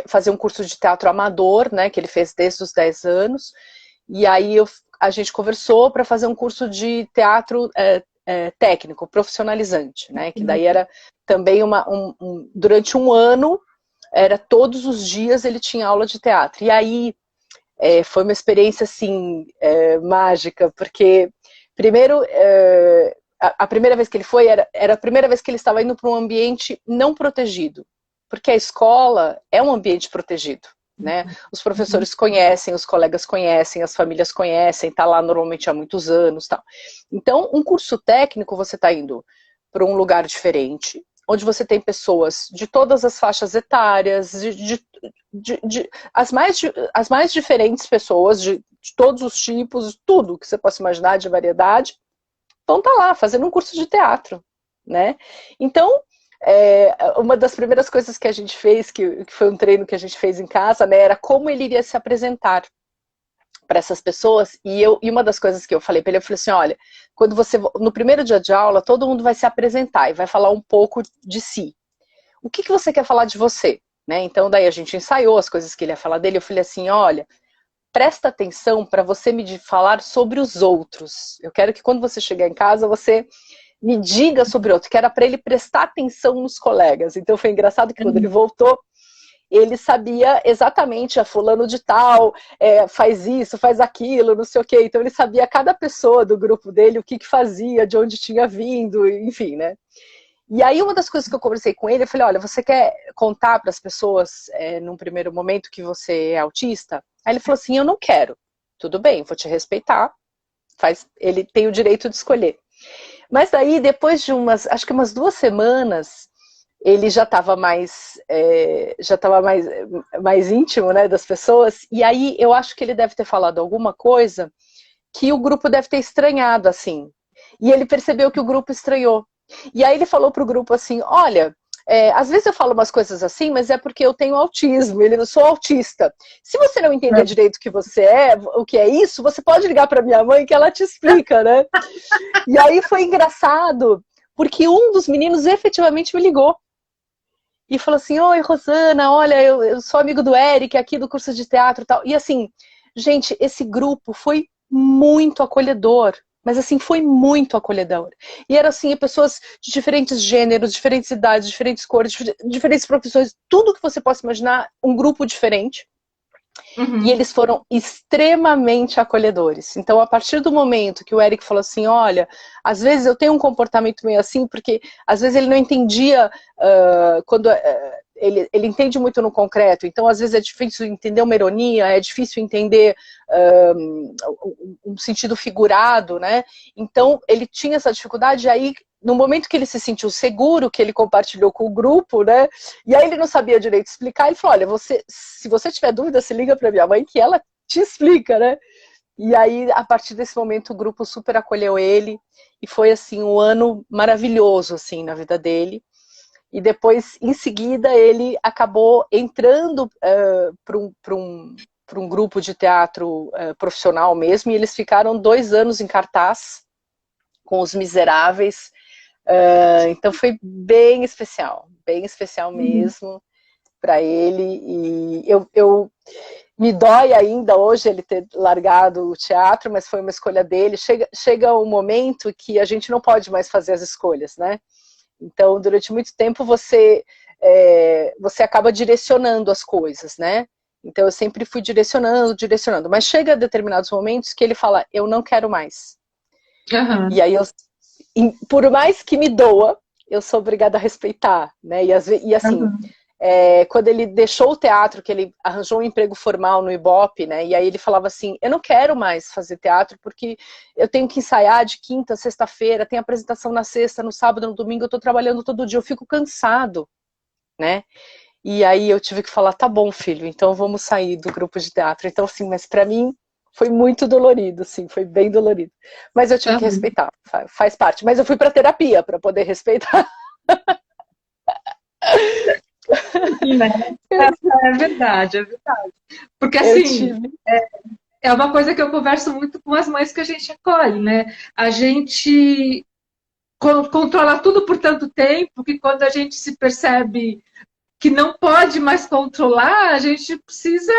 fazia um curso de teatro amador, né? Que ele fez desde os 10 anos. E aí, a gente conversou para fazer um curso de teatro técnico, profissionalizante, né? Que daí era também durante um ano, era todos os dias ele tinha aula de teatro. E aí foi uma experiência assim mágica, porque primeiro a primeira vez que ele foi era a primeira vez que ele estava indo para um ambiente não protegido, porque a escola é um ambiente protegido. Né? Os professores conhecem, os colegas conhecem, as famílias conhecem, está lá normalmente há muitos anos. Tal. Então, um curso técnico, você está indo para um lugar diferente, onde você tem pessoas de todas as faixas etárias, as mais diferentes pessoas, de todos os tipos, tudo que você possa imaginar de variedade, vão estar lá fazendo um curso de teatro. Né? Então, uma das primeiras coisas que a gente fez, que foi um treino que a gente fez em casa, né, era como ele iria se apresentar para essas pessoas. E uma das coisas que eu falei para ele, eu falei assim, olha, quando no primeiro dia de aula, todo mundo vai se apresentar e vai falar um pouco de si. O que você quer falar de você? Né? Então, daí a gente ensaiou as coisas que ele ia falar dele. Eu falei assim, olha, presta atenção para você me falar sobre os outros. Eu quero que quando você chegar em casa, você me diga sobre outro, que era para ele prestar atenção nos colegas. Então foi engraçado que quando ele voltou, ele sabia exatamente, a fulano de tal, faz isso, faz aquilo, não sei o quê. Então ele sabia cada pessoa do grupo dele, o que fazia, de onde tinha vindo, enfim, né? E aí uma das coisas que eu conversei com ele, eu falei, olha, você quer contar para as pessoas, num primeiro momento, que você é autista? Aí ele falou assim, eu não quero. Tudo bem, vou te respeitar. Ele tem o direito de escolher. Mas daí, depois de acho que umas 2 semanas, ele já estava mais íntimo, né, das pessoas. E aí eu acho que ele deve ter falado alguma coisa que o grupo deve ter estranhado, assim. E ele percebeu que o grupo estranhou. E aí ele falou pro grupo assim, olha, às vezes eu falo umas coisas assim, mas é porque eu tenho autismo, eu sou autista. Se você não entender direito o que é isso, você pode ligar para minha mãe que ela te explica, né? E aí foi engraçado, porque um dos meninos efetivamente me ligou. E falou assim, oi, Rosana, olha, eu sou amigo do Eric, aqui do curso de teatro e tal. E assim, gente, esse grupo foi muito acolhedor. Mas assim, foi muito acolhedor. E eram assim, pessoas de diferentes gêneros, diferentes idades, diferentes cores, diferentes profissões, tudo que você possa imaginar, um grupo diferente. Uhum. E eles foram extremamente acolhedores. Então, a partir do momento que o Eric falou assim, olha, às vezes eu tenho um comportamento meio assim, porque às vezes ele não entendia quando... Ele entende muito no concreto, então às vezes é difícil entender uma ironia, é difícil entender um sentido figurado, né? Então ele tinha essa dificuldade, e aí no momento que ele se sentiu seguro, que ele compartilhou com o grupo, né? E aí ele não sabia direito explicar, ele falou, olha, se você tiver dúvida, se liga para minha mãe que ela te explica, né? E aí, a partir desse momento, o grupo super acolheu ele, e foi assim, um ano maravilhoso, assim, na vida dele. E depois, em seguida, ele acabou entrando um grupo de teatro profissional mesmo, e eles ficaram 2 anos em cartaz com Os Miseráveis. Então foi bem especial mesmo para ele. E eu me dói ainda hoje ele ter largado o teatro, mas foi uma escolha dele. Chega um momento que a gente não pode mais fazer as escolhas, né? Então, durante muito tempo, você acaba direcionando as coisas, né? Então, eu sempre fui direcionando. Mas chega a determinados momentos que ele fala, eu não quero mais. Uhum. E aí, por mais que me doa, eu sou obrigada a respeitar, né? E assim, quando ele deixou o teatro, que ele arranjou um emprego formal no Ibope, né? E aí ele falava assim, eu não quero mais fazer teatro porque eu tenho que ensaiar de quinta a sexta-feira, tem apresentação na sexta, no sábado, no domingo, eu tô trabalhando todo dia, eu fico cansado, né? E aí eu tive que falar, tá bom, filho, então vamos sair do grupo de teatro. Então, assim, mas pra mim foi muito dolorido, assim, foi bem dolorido. Mas eu tive que respeitar, faz parte. Mas eu fui pra terapia pra poder respeitar. É verdade, é verdade. Porque assim, é uma coisa que eu converso muito com as mães que a gente acolhe, né? A gente controla tudo por tanto tempo que quando a gente se percebe que não pode mais controlar, a gente precisa.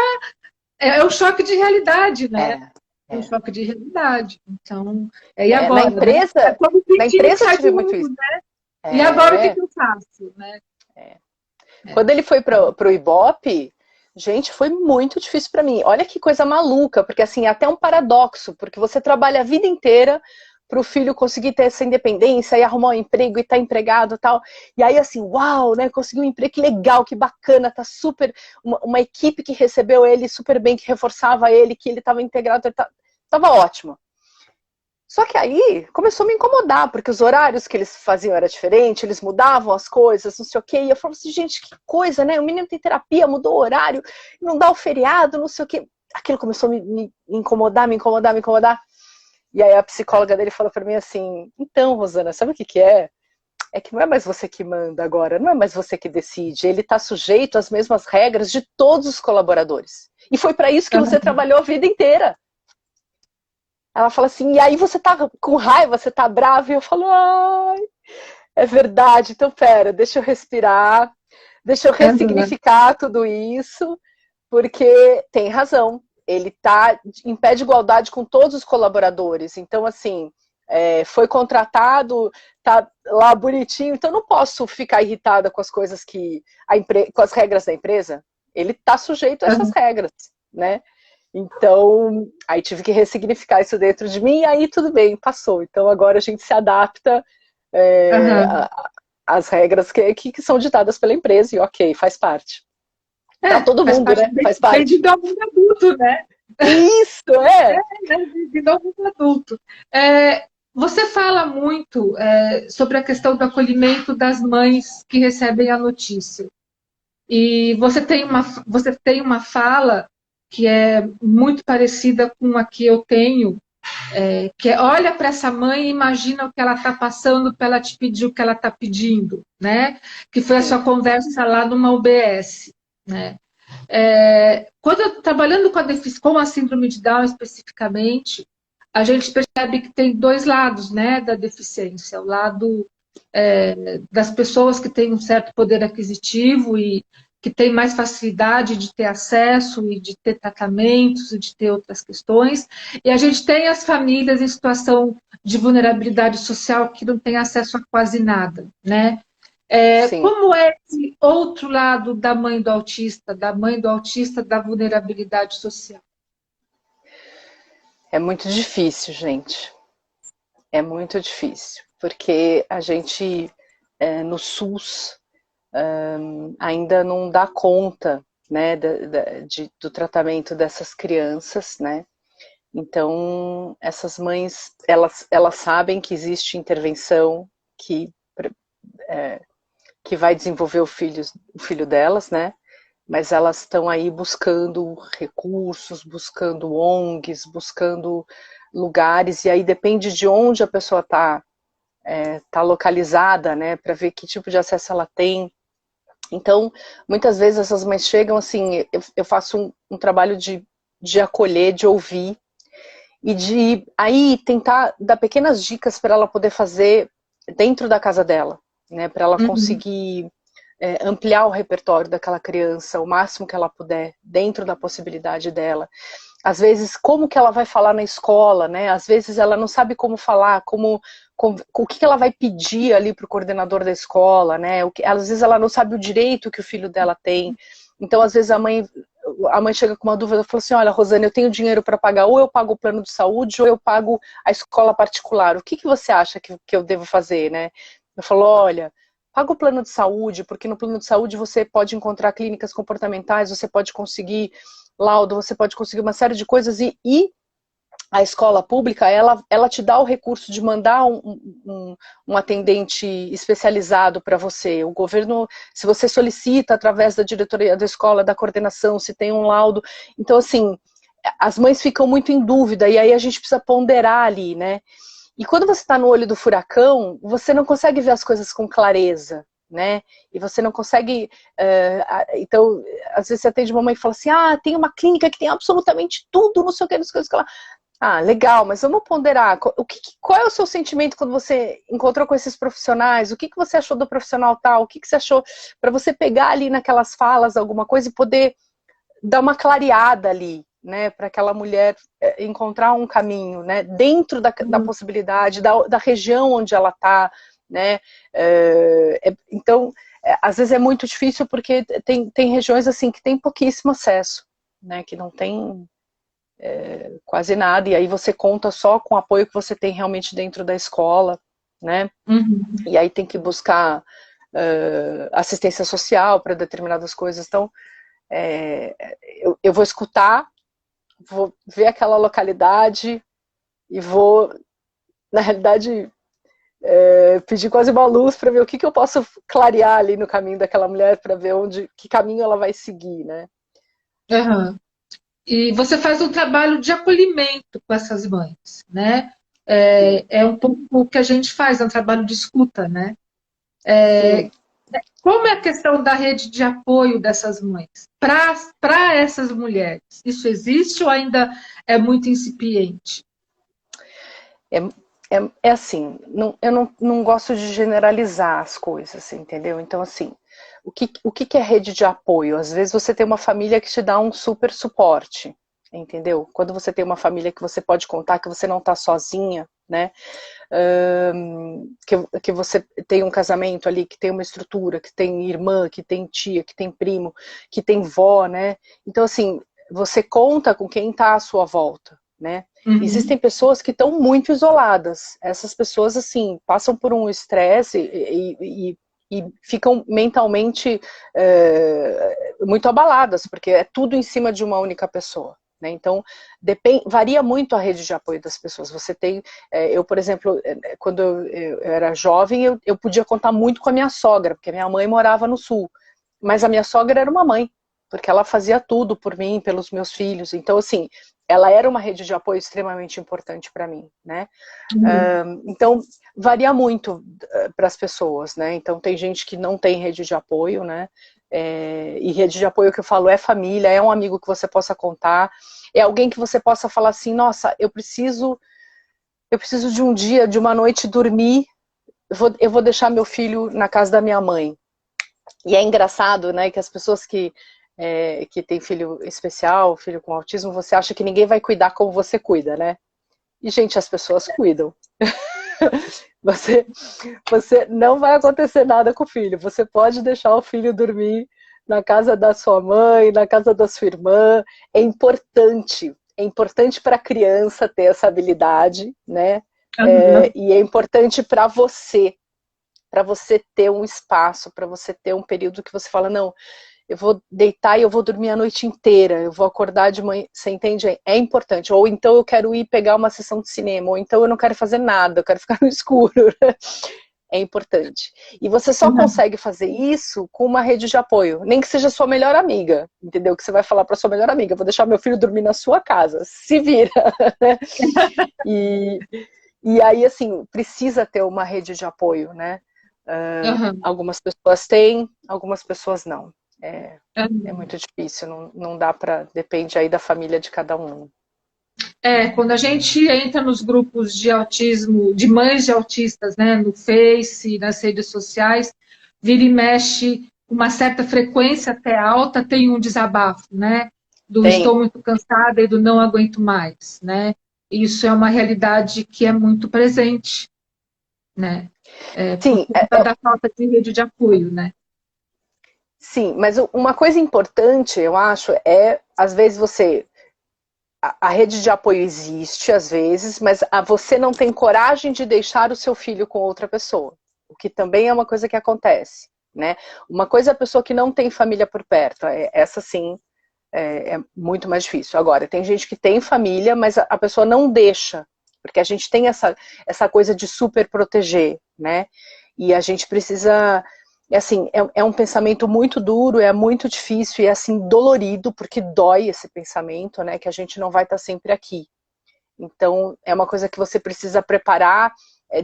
É um choque de realidade, né? É um choque de realidade. Então, e agora? Na empresa, né? na empresa eu tive muito isso. Né? E agora o que eu faço? Né? Quando ele foi pro Ibope, gente, foi muito difícil para mim. Olha que coisa maluca, porque assim, é até um paradoxo, porque você trabalha a vida inteira para o filho conseguir ter essa independência e arrumar um emprego e estar empregado e tal. E aí assim, uau, né, conseguiu um emprego, que legal, que bacana, tá super, uma equipe que recebeu ele super bem, que reforçava ele, que ele estava integrado, estava ótimo. Só que aí começou a me incomodar, porque os horários que eles faziam era diferente, eles mudavam as coisas, não sei o quê. E eu falava assim, gente, que coisa, né? O menino tem terapia, mudou o horário, não dá o feriado, não sei o quê. Aquilo começou a me incomodar. E aí a psicóloga dele falou pra mim assim, então, Rosana, sabe o que é? É que não é mais você que manda agora, não é mais você que decide. Ele está sujeito às mesmas regras de todos os colaboradores. E foi para isso que você trabalhou a vida inteira. Ela fala assim, e aí você tá com raiva, você tá brava, e eu falo, ai, é verdade, então pera, deixa eu respirar, deixa eu ressignificar tudo isso, porque tem razão, ele tá em pé de igualdade com todos os colaboradores, então assim, foi contratado, tá lá bonitinho, então não posso ficar irritada com as coisas com as regras da empresa, ele tá sujeito a essas regras, né? Então, aí tive que ressignificar isso dentro de mim, e aí tudo bem, passou. Então agora a gente se adapta às regras que são ditadas pela empresa, e ok, faz parte. Pra todo mundo, né? Faz parte. Bem-vindo ao mundo adulto, né? Isso, bem-vindo ao mundo adulto. Você fala muito sobre a questão do acolhimento das mães que recebem a notícia. E você tem uma fala que é muito parecida com a que eu tenho, que é olha para essa mãe e imagina o que ela está passando para ela te pedir o que ela está pedindo, né? Que foi a sua conversa lá numa UBS, né? Quando eu trabalhando com a síndrome de Down especificamente, a gente percebe que tem 2 lados, né, da deficiência, o lado das pessoas que têm um certo poder aquisitivo e que têm mais facilidade de ter acesso e de ter tratamentos e de ter outras questões. E a gente tem as famílias em situação de vulnerabilidade social que não têm acesso a quase nada, né? Como é esse outro lado da mãe do autista, da vulnerabilidade social? É muito difícil, gente. É muito difícil, porque a gente no SUS ainda não dá conta, né, do tratamento dessas crianças, né? Então, essas mães, elas sabem que existe intervenção que vai desenvolver o filho delas, né? Mas elas estão aí buscando recursos, buscando ONGs, buscando lugares, e aí depende de onde a pessoa está localizada, né, para ver que tipo de acesso ela tem. Então, muitas vezes essas mães chegam assim, eu faço um trabalho de de acolher, de ouvir, e de aí tentar dar pequenas dicas para ela poder fazer dentro da casa dela, né? Para ela conseguir ampliar o repertório daquela criança o máximo que ela puder, dentro da possibilidade dela. Às vezes, como que ela vai falar na escola, né? Às vezes ela não sabe como falar, o que ela vai pedir ali para o coordenador da escola, né? Às vezes ela não sabe o direito que o filho dela tem. Então, às vezes a mãe chega com uma dúvida e fala assim, olha, Rosane, eu tenho dinheiro para pagar, ou eu pago o plano de saúde, ou eu pago a escola particular. O que você acha que eu devo fazer, né? Eu falo, olha, paga o plano de saúde, porque no plano de saúde você pode encontrar clínicas comportamentais, você pode conseguir laudo, você pode conseguir uma série de coisas, e a escola pública, ela te dá o recurso de mandar um atendente especializado para você. O governo, se você solicita através da diretoria da escola, da coordenação, se tem um laudo. Então, assim, as mães ficam muito em dúvida, e aí a gente precisa ponderar ali, né? E quando você está no olho do furacão, você não consegue ver as coisas com clareza, né? E você não consegue... então, às vezes você atende uma mãe e fala assim, tem uma clínica que tem absolutamente tudo, não sei o que, não sei o que lá. Legal, mas vamos ponderar. Qual é o seu sentimento quando você encontrou com esses profissionais? O que você achou do profissional tal? O que você achou, para você pegar ali naquelas falas alguma coisa e poder dar uma clareada ali, né? Para aquela mulher encontrar um caminho, né? Dentro da possibilidade, da região onde ela está, né? Então, às vezes é muito difícil porque tem regiões assim que tem pouquíssimo acesso, né? Que não tem... quase nada, e aí você conta só com o apoio que você tem realmente dentro da escola, né? E aí tem que buscar assistência social para determinadas coisas. Então, eu vou escutar, vou ver aquela localidade e vou, na realidade, pedir quase uma luz para ver o que eu posso clarear ali no caminho daquela mulher, para ver que caminho ela vai seguir, né? E você faz um trabalho de acolhimento com essas mães, né? É um pouco o que a gente faz, é um trabalho de escuta, né? Como é a questão da rede de apoio dessas mães para essas mulheres? Isso existe ou ainda é muito incipiente? É assim, eu não gosto de generalizar as coisas, entendeu? Então, assim, o que é rede de apoio? Às vezes você tem uma família que te dá um super suporte, entendeu? Quando você tem uma família que você pode contar que você não está sozinha, né? Que você tem um casamento ali, que tem uma estrutura, que tem irmã, que tem tia, que tem primo, que tem vó, né? Então, assim, você conta com quem está à sua volta, né? Existem pessoas que estão muito isoladas. Essas pessoas, assim, passam por um estresse e ficam mentalmente muito abaladas, porque é tudo em cima de uma única pessoa. Né? Então, varia muito a rede de apoio das pessoas. Você tem, eu, por exemplo, quando eu era jovem, eu podia contar muito com a minha sogra, porque a minha mãe morava no sul. Mas a minha sogra era uma mãe, porque ela fazia tudo por mim, pelos meus filhos. Então, assim, ela era uma rede de apoio extremamente importante para mim, né? Então, varia muito para as pessoas, né? Então, tem gente que não tem rede de apoio, né? E rede de apoio que eu falo é família, é um amigo que você possa contar, é alguém que você possa falar assim, nossa, eu preciso de um dia, de uma noite dormir, eu vou deixar meu filho na casa da minha mãe. E é engraçado, né, que as pessoas que tem filho especial, filho com autismo, você acha que ninguém vai cuidar como você cuida, né? E, gente, as pessoas cuidam. Você não vai acontecer nada com o filho. Você pode deixar o filho dormir na casa da sua mãe, na casa da sua irmã. É importante para a criança ter essa habilidade, né? E é importante para você ter um espaço, para você ter um período que você fala, não, eu vou deitar e eu vou dormir a noite inteira, eu vou acordar de manhã, você entende? É importante. Ou então eu quero ir pegar uma sessão de cinema, ou então eu não quero fazer nada, eu quero ficar no escuro. É importante. E você só consegue fazer isso com uma rede de apoio, nem que seja sua melhor amiga, entendeu? Que você vai falar para sua melhor amiga, vou deixar meu filho dormir na sua casa, se vira. E aí, assim, precisa ter uma rede de apoio, né? Algumas pessoas têm, algumas pessoas não. É muito difícil, não dá para, depende aí da família de cada um. Quando a gente entra nos grupos de autismo, de mães de autistas, né, no Face, nas redes sociais, vira e mexe, com uma certa frequência até alta, tem um desabafo, né, do estou Tem, muito cansada e do não aguento mais, né, isso é uma realidade que é muito presente, né, por sim, conta da falta de rede de apoio, né. sim, mas uma coisa importante, eu acho, às vezes a rede de apoio existe, às vezes, mas você não tem coragem de deixar o seu filho com outra pessoa, o que também é uma coisa que acontece, né? Uma coisa é a pessoa que não tem família por perto, essa sim é muito mais difícil. Agora, tem gente que tem família, mas a pessoa não deixa, porque a gente tem essa coisa de super proteger, né? E a gente precisa... assim, é um pensamento muito duro, é muito difícil e é assim dolorido, porque dói esse pensamento, né, que a gente não vai estar sempre aqui. Então, é uma coisa que você precisa preparar,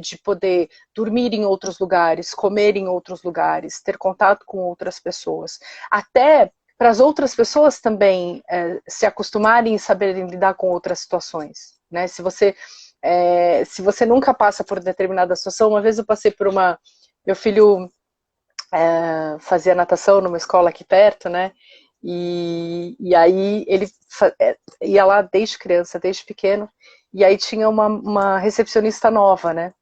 de poder dormir em outros lugares, comer em outros lugares, ter contato com outras pessoas. Até para as outras pessoas também se acostumarem e saberem lidar com outras situações, né? Se você nunca passa por determinada situação, uma vez eu passei por meu filho fazia natação numa escola aqui perto, né? E aí ele ia lá desde criança, desde pequeno, e aí tinha uma recepcionista nova, né?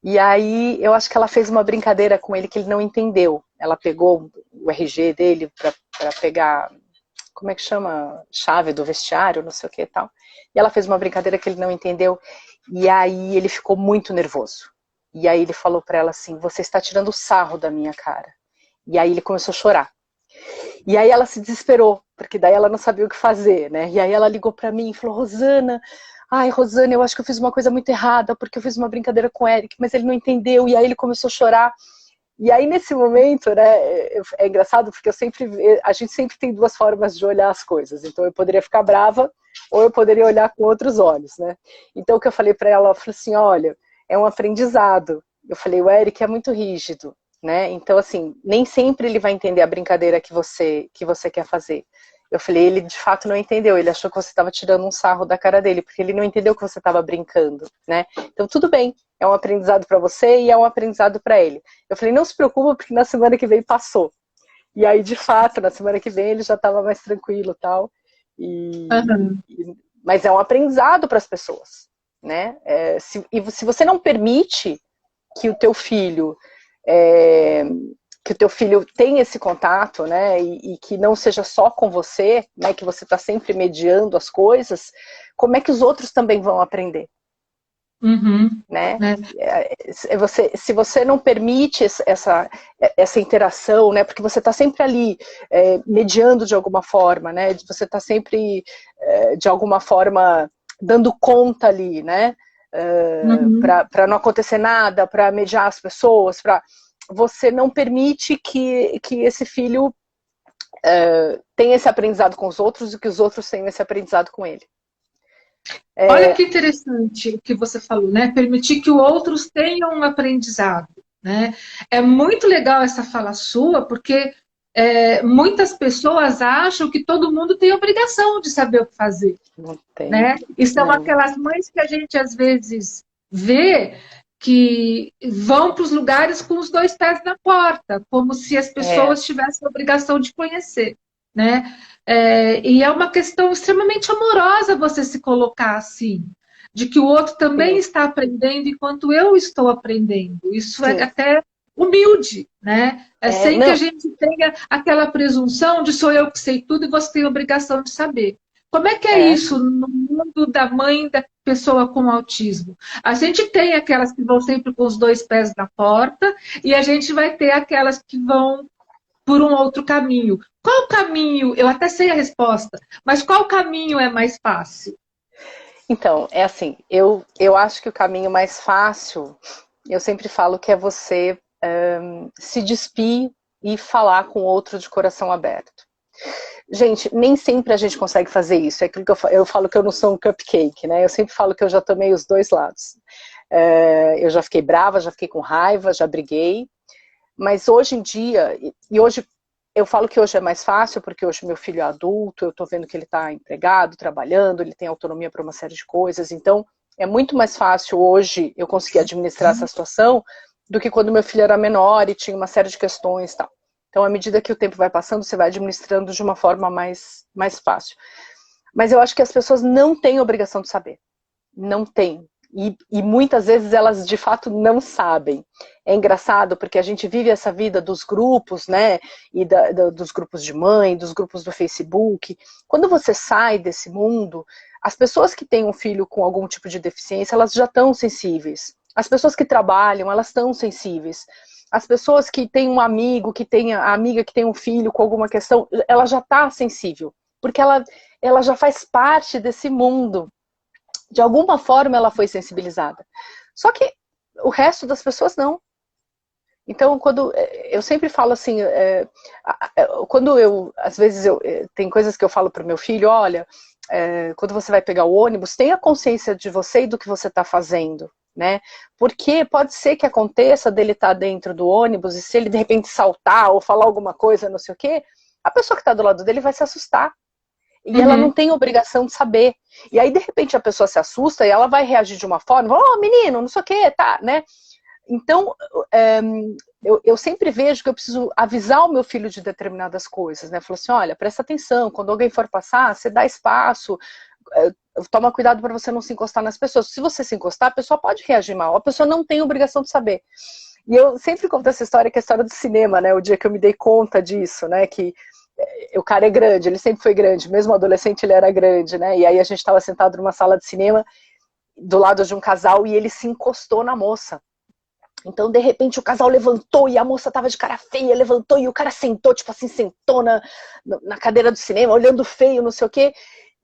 E aí eu acho que ela fez uma brincadeira com ele que ele não entendeu. Ela pegou o RG dele para pegar, como é que chama? Chave do vestiário, não sei o que e tal. E ela fez uma brincadeira que ele não entendeu, e aí ele ficou muito nervoso. E aí ele falou para ela assim, você está tirando sarro da minha cara. E aí ele começou a chorar. E aí ela se desesperou, porque daí ela não sabia o que fazer, né? E aí ela ligou para mim e falou, Rosana, eu acho que eu fiz uma coisa muito errada, porque eu fiz uma brincadeira com o Eric, mas ele não entendeu, e aí ele começou a chorar. E aí nesse momento, né, é engraçado, porque a gente sempre tem duas formas de olhar as coisas. Então eu poderia ficar brava, ou eu poderia olhar com outros olhos, né? Então o que eu falei para ela, eu falei assim, olha, é um aprendizado. Eu falei, o Eric é muito rígido, né? Então, assim, nem sempre ele vai entender a brincadeira que você quer fazer. Eu falei, ele de fato não entendeu, ele achou que você estava tirando um sarro da cara dele, porque ele não entendeu que você estava brincando, né? Então, tudo bem, é um aprendizado para você e é um aprendizado para ele. Eu falei, não se preocupa, porque na semana que vem passou. E aí, de fato, na semana que vem ele já estava mais tranquilo e tal. Mas é um aprendizado para as pessoas, né? Se você não permite que o teu filho tenha esse contato, né, e que não seja só com você, né, que você está sempre mediando as coisas, como é que os outros também vão aprender? Né? Se você não permite essa interação, né, porque você está sempre ali mediando de alguma forma, né, você está sempre de alguma forma dando conta ali, né, para não acontecer nada, para mediar as pessoas, você não permite que esse filho tenha esse aprendizado com os outros e que os outros tenham esse aprendizado com ele. Olha que interessante o que você falou, né? Permitir que outros tenham um aprendizado, né? É muito legal essa fala sua, porque muitas pessoas acham que todo mundo tem obrigação de saber o que fazer, Não tem. né? E são aquelas mães que a gente às vezes vê que vão para os lugares com os dois pés na porta, como se as pessoas tivessem a obrigação de conhecer, né? E é uma questão extremamente amorosa você se colocar assim, de que o outro também está aprendendo enquanto eu estou aprendendo. Isso é até humilde, né? Sem que a gente tenha aquela presunção de sou eu que sei tudo e você tem a obrigação de saber. Como é que é isso no mundo da mãe da pessoa com autismo? A gente tem aquelas que vão sempre com os dois pés na porta e a gente vai ter aquelas que vão por um outro caminho. Qual caminho? Eu até sei a resposta, mas qual caminho é mais fácil? Então, é assim, eu acho que o caminho mais fácil, eu sempre falo que é você se despir e falar com o outro de coração aberto. Gente, nem sempre a gente consegue fazer isso. É aquilo que eu falo que eu não sou um cupcake, né? Eu sempre falo que eu já tomei os dois lados. Eu já fiquei brava, já fiquei com raiva, já briguei. Mas hoje em dia, e hoje eu falo que hoje é mais fácil, porque hoje meu filho é adulto, eu tô vendo que ele tá empregado, trabalhando, ele tem autonomia para uma série de coisas, então é muito mais fácil hoje eu conseguir administrar essa situação do que quando meu filho era menor e tinha uma série de questões e tal. Então, à medida que o tempo vai passando, você vai administrando de uma forma mais fácil. Mas eu acho que as pessoas não têm obrigação de saber. Não têm. E muitas vezes elas, de fato, não sabem. É engraçado, porque a gente vive essa vida dos grupos, né? E dos grupos de mãe, dos grupos do Facebook. Quando você sai desse mundo, as pessoas que têm um filho com algum tipo de deficiência, elas já estão sensíveis. As pessoas que trabalham, elas estão sensíveis. As pessoas que têm um amigo, que tem a amiga que tem um filho com alguma questão, ela já está sensível. Porque ela já faz parte desse mundo. De alguma forma ela foi sensibilizada. Só que o resto das pessoas não. Então, quando eu sempre falo assim, quando às vezes tem coisas que eu falo para o meu filho, olha, quando você vai pegar o ônibus, tenha consciência de você e do que você está fazendo, né? Porque pode ser que aconteça dele estar dentro do ônibus e se ele de repente saltar ou falar alguma coisa, não sei o quê, a pessoa que está do lado dele vai se assustar. E ela não tem obrigação de saber. E aí, de repente, a pessoa se assusta e ela vai reagir de uma forma, menino, não sei o quê, tá, né? Então, eu sempre vejo que eu preciso avisar o meu filho de determinadas coisas, né? Falo assim, olha, presta atenção, quando alguém for passar, você dá espaço, toma cuidado para você não se encostar nas pessoas. Se você se encostar, a pessoa pode reagir mal, a pessoa não tem obrigação de saber. E eu sempre conto essa história, que é a história do cinema, né? O dia que eu me dei conta disso, né? Que o cara é grande, ele sempre foi grande, mesmo adolescente ele era grande, né? E aí a gente estava sentado numa sala de cinema, do lado de um casal, e ele se encostou na moça. Então, de repente, o casal levantou e a moça tava de cara feia, levantou e o cara sentou, tipo assim, sentou na cadeira do cinema, olhando feio, não sei o quê.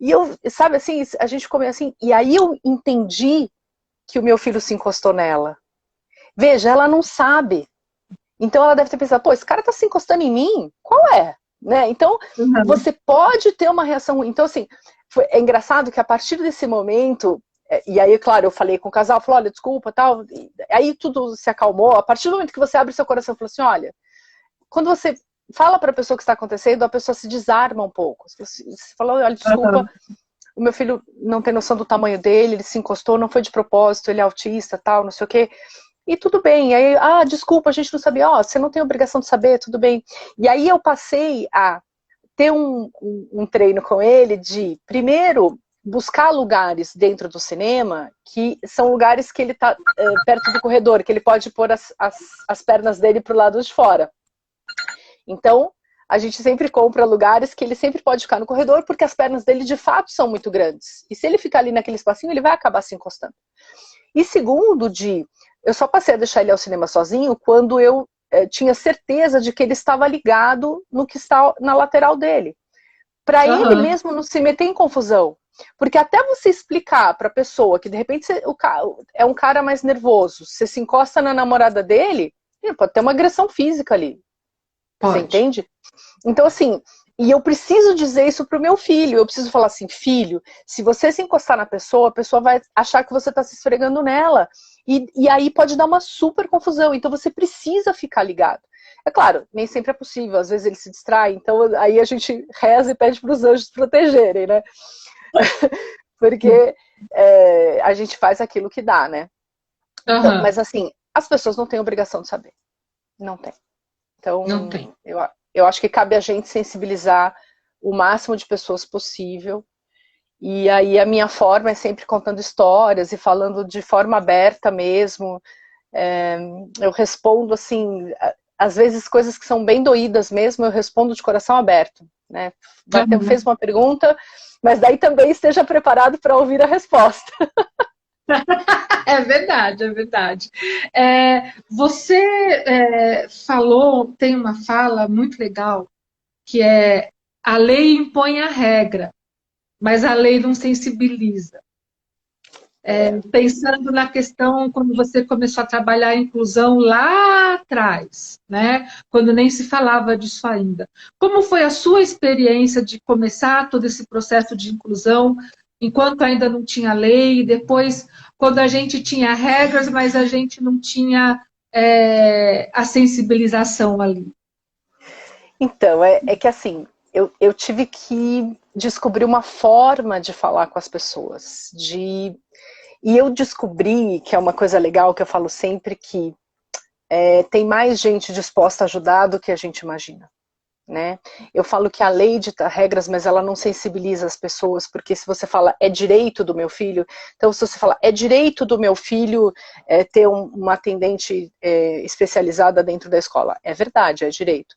E eu, sabe assim, a gente ficou meio assim, e aí eu entendi que o meu filho se encostou nela. Veja, ela não sabe. Então ela deve ter pensado, pô, esse cara tá se encostando em mim? Qual é? Né? Então, você pode ter uma reação. Então, assim, é engraçado que a partir desse momento, e aí, claro, eu falei com o casal, falei, olha, desculpa, tal. Aí tudo se acalmou. A partir do momento que você abre seu coração e fala assim, olha, quando você fala para a pessoa o que está acontecendo, a pessoa se desarma um pouco. Você fala, olha, desculpa, o meu filho não tem noção do tamanho dele, ele se encostou, não foi de propósito, ele é autista, tal, não sei o quê. E tudo bem, e aí, desculpa, a gente não sabia, você não tem obrigação de saber, tudo bem. E aí eu passei a ter um treino com ele de, primeiro, buscar lugares dentro do cinema, que são lugares que ele está perto do corredor, que ele pode pôr as pernas dele para o lado de fora. Então, a gente sempre compra lugares que ele sempre pode ficar no corredor, porque as pernas dele, de fato, são muito grandes. E se ele ficar ali naquele espacinho, ele vai acabar se encostando. E segundo, eu só passei a deixar ele ao cinema sozinho quando eu tinha certeza de que ele estava ligado no que está na lateral dele. Para ele mesmo não se meter em confusão. Porque até você explicar para a pessoa que de repente é um cara mais nervoso, você se encosta na namorada dele, pode ter uma agressão física ali. Pode. Você entende? Então, assim, e eu preciso dizer isso pro meu filho. Eu preciso falar assim, filho, se você se encostar na pessoa, a pessoa vai achar que você tá se esfregando nela. E aí pode dar uma super confusão. Então você precisa ficar ligado. É claro, nem sempre é possível. Às vezes ele se distrai. Então aí a gente reza e pede pros anjos protegerem, né? Porque a gente faz aquilo que dá, né? Então, mas assim, as pessoas não têm obrigação de saber. Não tem. Então, não tem. Eu acho que cabe a gente sensibilizar o máximo de pessoas possível. E aí a minha forma é sempre contando histórias e falando de forma aberta mesmo. Eu respondo assim, às vezes coisas que são bem doídas mesmo, eu respondo de coração aberto. Né? Fez uma pergunta, mas daí também esteja preparado para ouvir a resposta. É verdade, é verdade. Você falou, tem uma fala muito legal, que é a lei impõe a regra, mas a lei não sensibiliza. Pensando na questão quando você começou a trabalhar a inclusão lá atrás, né? Quando nem se falava disso ainda. Como foi a sua experiência de começar todo esse processo de inclusão, enquanto ainda não tinha lei, e depois, quando a gente tinha regras, mas a gente não tinha a sensibilização ali? Então, é que assim, eu tive que descobrir uma forma de falar com as pessoas. E eu descobri, que é uma coisa legal, que eu falo sempre, que tem mais gente disposta a ajudar do que a gente imagina. Né? Eu falo que a lei dita regras, mas ela não sensibiliza as pessoas, porque se você fala é direito do meu filho, então se você fala é direito do meu filho ter uma atendente especializada dentro da escola, é verdade, é direito.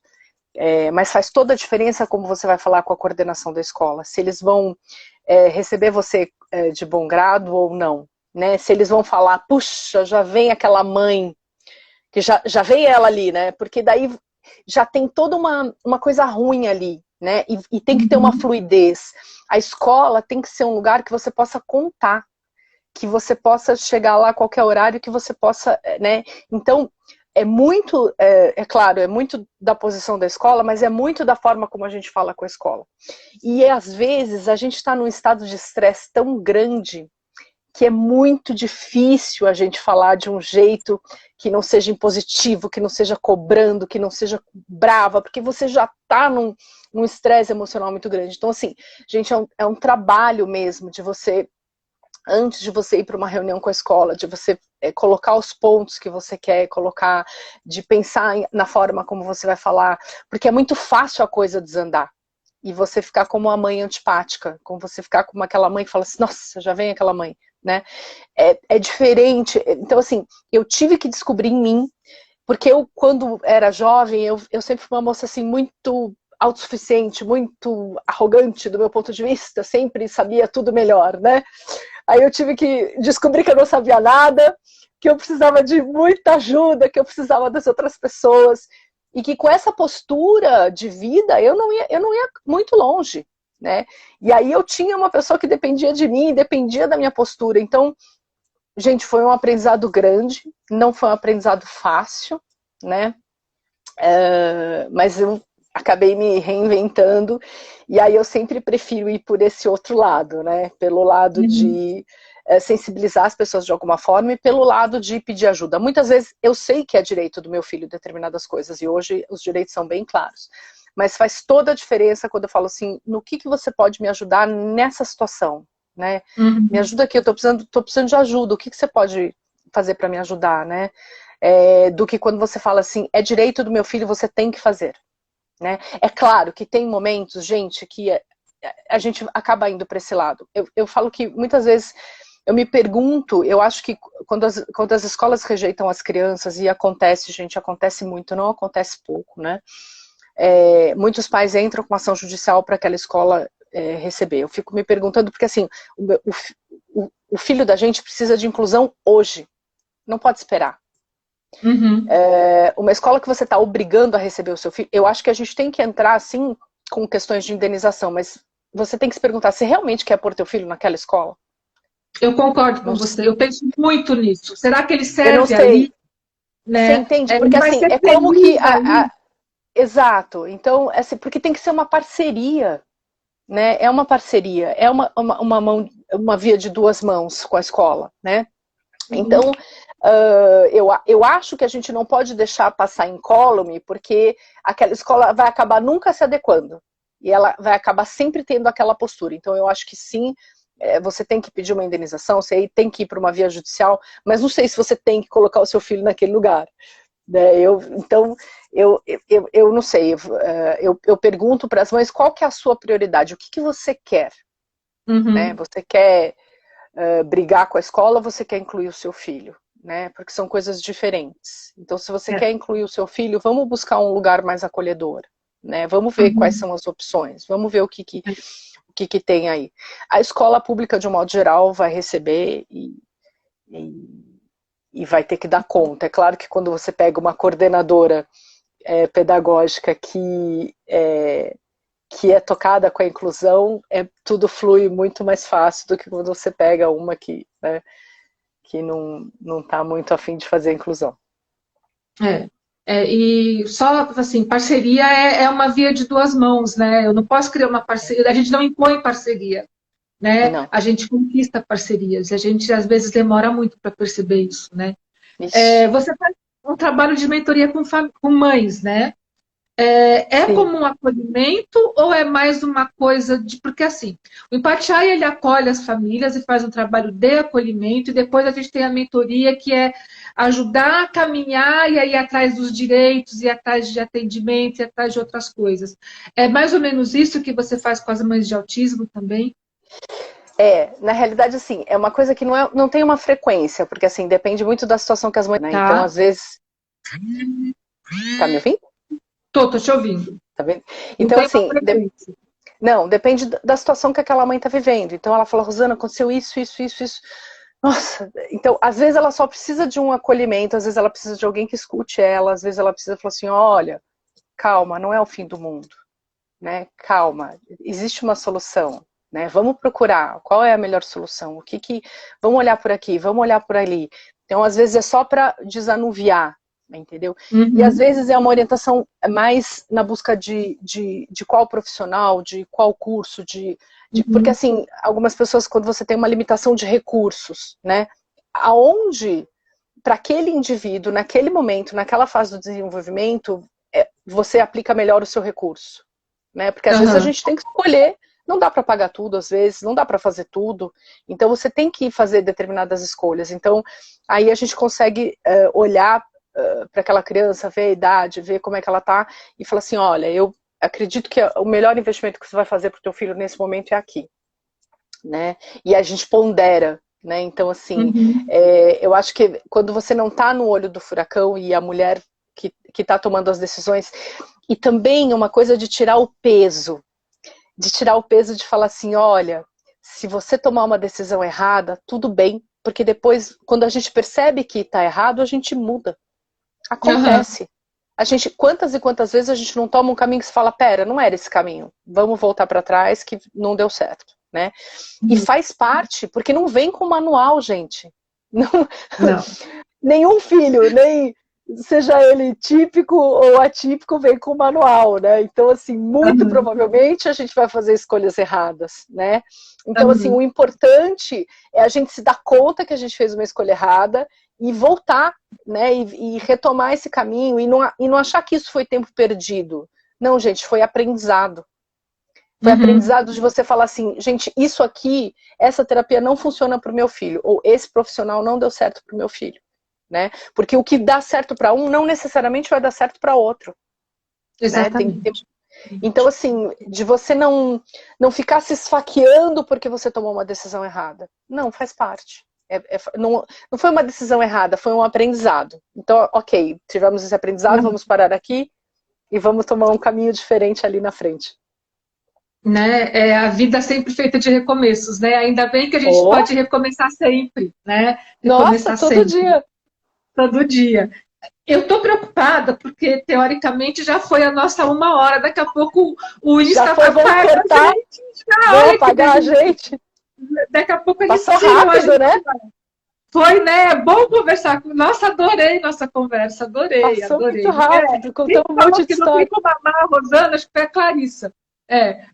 Mas faz toda a diferença como você vai falar com a coordenação da escola, se eles vão receber você de bom grado ou não, né? Se eles vão falar, puxa, já vem aquela mãe, que já vem ela ali, né? Porque daí já tem toda uma coisa ruim ali, né? E tem que ter uma fluidez. A escola tem que ser um lugar que você possa contar, que você possa chegar lá a qualquer horário, que você possa, né? Então, claro, é muito da posição da escola, mas é muito da forma como a gente fala com a escola. E às vezes a gente está num estado de estresse tão grande que é muito difícil a gente falar de um jeito que não seja impositivo, que não seja cobrando, que não seja brava, porque você já está num estresse emocional muito grande. Então, assim, gente, é um trabalho mesmo de você, antes de você ir para uma reunião com a escola, de você colocar os pontos que você quer colocar, de pensar na forma como você vai falar, porque é muito fácil a coisa desandar. E você ficar como uma mãe antipática, como você ficar como aquela mãe que fala assim, nossa, já vem aquela mãe, né? É diferente. Então, assim, eu tive que descobrir em mim, porque eu, quando era jovem, eu sempre fui uma moça, assim, muito autossuficiente, muito arrogante do meu ponto de vista, sempre sabia tudo melhor, né? Aí eu tive que descobrir que eu não sabia nada, que eu precisava de muita ajuda, que eu precisava das outras pessoas, e que com essa postura de vida eu não ia muito longe, né? E aí eu tinha uma pessoa que dependia de mim, dependia da minha postura. Então, gente, foi um aprendizado grande, não foi um aprendizado fácil, né? Mas eu acabei me reinventando, e aí eu sempre prefiro ir por esse outro lado, né? Pelo lado de sensibilizar as pessoas de alguma forma e pelo lado de pedir ajuda. Muitas vezes eu sei que é direito do meu filho determinadas coisas, e hoje os direitos são bem claros. Mas faz toda a diferença quando eu falo assim, no que você pode me ajudar nessa situação, né? Me ajuda aqui, eu tô precisando de ajuda, o que você pode fazer para me ajudar, né? Do que quando você fala assim, é direito do meu filho, você tem que fazer. Né? É claro que tem momentos, gente, que a gente acaba indo para esse lado. Eu falo que muitas vezes eu me pergunto, eu acho que quando as escolas rejeitam as crianças, e acontece, gente, acontece muito, não acontece pouco, né? Muitos pais entram com ação judicial para aquela escola receber. Eu fico me perguntando, porque assim, o filho da gente precisa de inclusão hoje, não pode esperar. Uma escola que você está obrigando a receber o seu filho, eu acho que a gente tem que entrar assim com questões de indenização, mas você tem que se perguntar, você realmente quer pôr teu filho naquela escola? Eu concordo com você, eu penso muito nisso. Será que ele Eu não serve sei. ali? Você Né? entende? Ele Porque vai assim, ser é como que feliz ali? exato. Então, assim, porque tem que ser uma parceria, né? É uma parceria, é uma via de duas mãos com a escola, né? Então, eu acho que a gente não pode deixar passar incólume, porque aquela escola vai acabar nunca se adequando. E ela vai acabar sempre tendo aquela postura. Então, eu acho que sim, você tem que pedir uma indenização, você tem que ir para uma via judicial, mas não sei se você tem que colocar o seu filho naquele lugar. Né? Então, eu não sei. Eu pergunto para as mães qual que é a sua prioridade, o que você quer? Né? Você quer brigar com a escola ou você quer incluir o seu filho? Né? Porque são coisas diferentes. Então, se você quer incluir o seu filho, vamos buscar um lugar mais acolhedor. Né? Vamos ver quais são as opções. Vamos ver o que tem aí. A escola pública, de um modo geral, vai receber e vai ter que dar conta. É claro que quando você pega uma coordenadora pedagógica que é tocada com a inclusão, tudo flui muito mais fácil do que quando você pega uma que não está muito afim de fazer a inclusão. E só, assim, parceria é uma via de duas mãos, né? Eu não posso criar uma parceria, a gente não impõe parceria, né? Não. A gente conquista parcerias, a gente às vezes demora muito para perceber isso, né? Você faz um trabalho de mentoria com mães, né? É Sim. como um acolhimento ou é mais uma coisa de... Porque assim, o Empatiar, ele acolhe as famílias e faz um trabalho de acolhimento, e depois a gente tem a mentoria, que é ajudar a caminhar e aí ir atrás dos direitos, ir atrás de atendimento, ir atrás de outras coisas. É mais ou menos isso que você faz com as mães de autismo também? Na realidade, assim, é uma coisa que não tem uma frequência, porque assim, depende muito da situação que as mães, né? Então, Tá? às vezes. Tá me ouvindo? Tô te ouvindo. Tá vendo? Não Então, tem uma assim, frequência. não, depende da situação que aquela mãe tá vivendo. Então ela fala, Rosana, aconteceu isso, isso, isso, isso. Nossa, então, às vezes ela só precisa de um acolhimento, às vezes ela precisa de alguém que escute ela, às vezes ela precisa falar assim, olha, calma, não é o fim do mundo, né? Calma, existe uma solução, né? Vamos procurar qual é a melhor solução, vamos olhar por aqui, vamos olhar por ali. Então, às vezes é só para desanuviar, entendeu? E às Uhum. vezes é uma orientação mais na busca de qual profissional, de qual curso, porque Uhum. assim, algumas pessoas, quando você tem uma limitação de recursos, né? Aonde, para aquele indivíduo, naquele momento, naquela fase do desenvolvimento, você aplica melhor o seu recurso, né? Porque às vezes a Uhum. gente tem que escolher, não dá para pagar tudo, às vezes, não dá para fazer tudo, então você tem que fazer determinadas escolhas. Então, aí a gente consegue olhar para aquela criança, ver a idade, ver como é que ela tá, e falar assim, olha, eu acredito que o melhor investimento que você vai fazer para o teu filho nesse momento é aqui, né? E a gente pondera, né? Então, assim, Uhum. eu acho que quando você não está no olho do furacão e a mulher que está tomando as decisões, e também uma coisa de tirar o peso de falar assim, olha, se você tomar uma decisão errada, tudo bem, porque depois, quando a gente percebe que está errado, a gente muda. Uhum. Acontece. A gente, quantas e quantas vezes a gente não toma um caminho que se fala, pera, não era esse caminho, vamos voltar para trás que não deu certo, né? E Uhum. faz parte, porque não vem com manual, gente. Não, Não. nenhum filho, nem seja ele típico ou atípico, vem com manual, né? Então, assim, muito Uhum. provavelmente a gente vai fazer escolhas erradas, né? Então, assim, Uhum. o importante é a gente se dar conta que a gente fez uma escolha errada e voltar, né? E retomar esse caminho e não achar que isso foi tempo perdido. Não, gente, foi aprendizado. Foi Uhum. aprendizado de você falar assim, gente, isso aqui, essa terapia não funciona para o meu filho, ou esse profissional não deu certo para o meu filho, né? Porque o que dá certo para um não necessariamente vai dar certo para outro, né? Exatamente. Então, assim, de você não ficar se esfaqueando porque você tomou uma decisão errada. Não, faz parte. Não foi uma decisão errada, foi um aprendizado. Então, ok, tivemos esse aprendizado, Uhum. vamos parar aqui e vamos tomar um caminho diferente ali na frente. Né? A vida sempre feita de recomeços, né? Ainda bem que a gente Oh, pode recomeçar sempre, né? nossa, Recomeçar todo sempre, dia. todo dia. Eu estou preocupada porque, teoricamente, já foi a nossa 1 hora. Daqui a pouco o Já Insta foi, vão apaga a cortar, gente. Já, vão olha que apagar a delícia. gente. Daqui a pouco eles Passou tiram a rápido, gente. né? Foi, né? É bom conversar com. Nossa, adorei nossa conversa, adorei, Passou muito adorei. rápido, Quem contamos um falou monte de que não tem história. como amar a Rosana, acho que foi a Clarissa.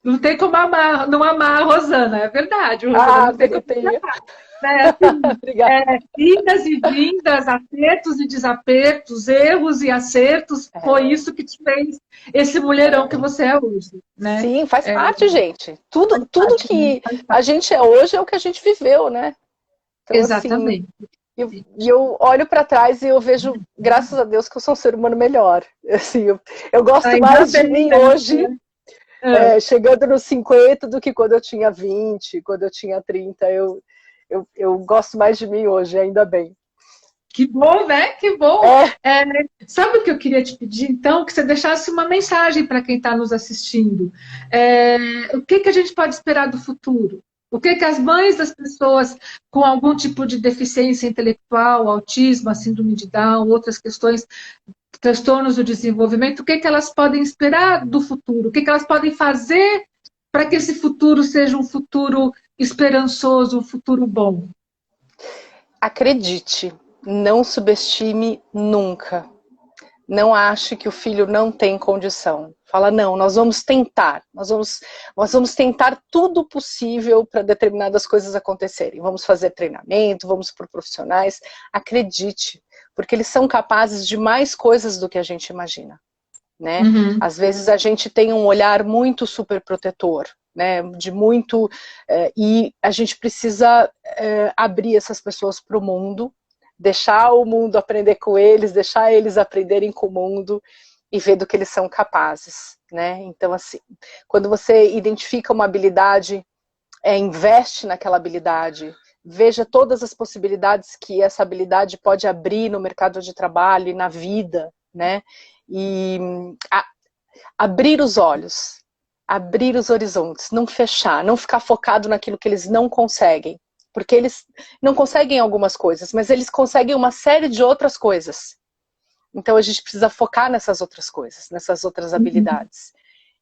Não tem como amar, não amar a Rosana, é verdade, Rosana, Ah, não tem como bonitinha. amar. Né? Assim, Obrigada. idas e vindas, acertos e desapertos, erros e acertos, foi É, isso que te fez esse mulherão que é. você é hoje, né? Sim, faz É, parte, gente. faz Tudo parte, né? que Faz a parte. gente é hoje é o que a gente viveu, né? Então, assim, Exatamente. eu olho para trás e eu vejo, graças a Deus, que eu sou um ser humano melhor. Assim, eu gosto Ainda mais de bem, mim né? hoje, É. chegando nos 50, do que quando eu tinha 20, quando eu tinha 30. Eu gosto mais de mim hoje, ainda bem. Que bom, né? Que bom. É, É, sabe o que eu queria te pedir, então? Que você deixasse uma mensagem para quem está nos assistindo. O que, que a gente pode esperar do futuro? O que, que as mães das pessoas com algum tipo de deficiência intelectual, autismo, a síndrome de Down, outras questões, transtornos do desenvolvimento, o que, que elas podem esperar do futuro? O que, que elas podem fazer para que esse futuro seja um futuro esperançoso, um futuro bom? acredite, não subestime nunca. Não ache que o filho não tem condição. Fala, não, nós vamos tentar, nós vamos tentar tudo possível para determinadas coisas acontecerem. Vamos fazer treinamento, vamos por profissionais. Acredite, porque eles são capazes de mais coisas do que a gente imagina. né? Às vezes a gente tem um olhar muito super protetor, né? E a gente precisa abrir essas pessoas para o mundo, deixar o mundo aprender com eles, deixar eles aprenderem com o mundo e ver do que eles são capazes, né? Então, assim, quando você identifica uma habilidade, investe naquela habilidade, veja todas as possibilidades que essa habilidade pode abrir no mercado de trabalho e na vida, né? E abrir os olhos, abrir os horizontes, não fechar, não ficar focado naquilo que eles não conseguem. Porque eles não conseguem algumas coisas, mas eles conseguem uma série de outras coisas. Então a gente precisa focar nessas outras coisas, nessas outras habilidades.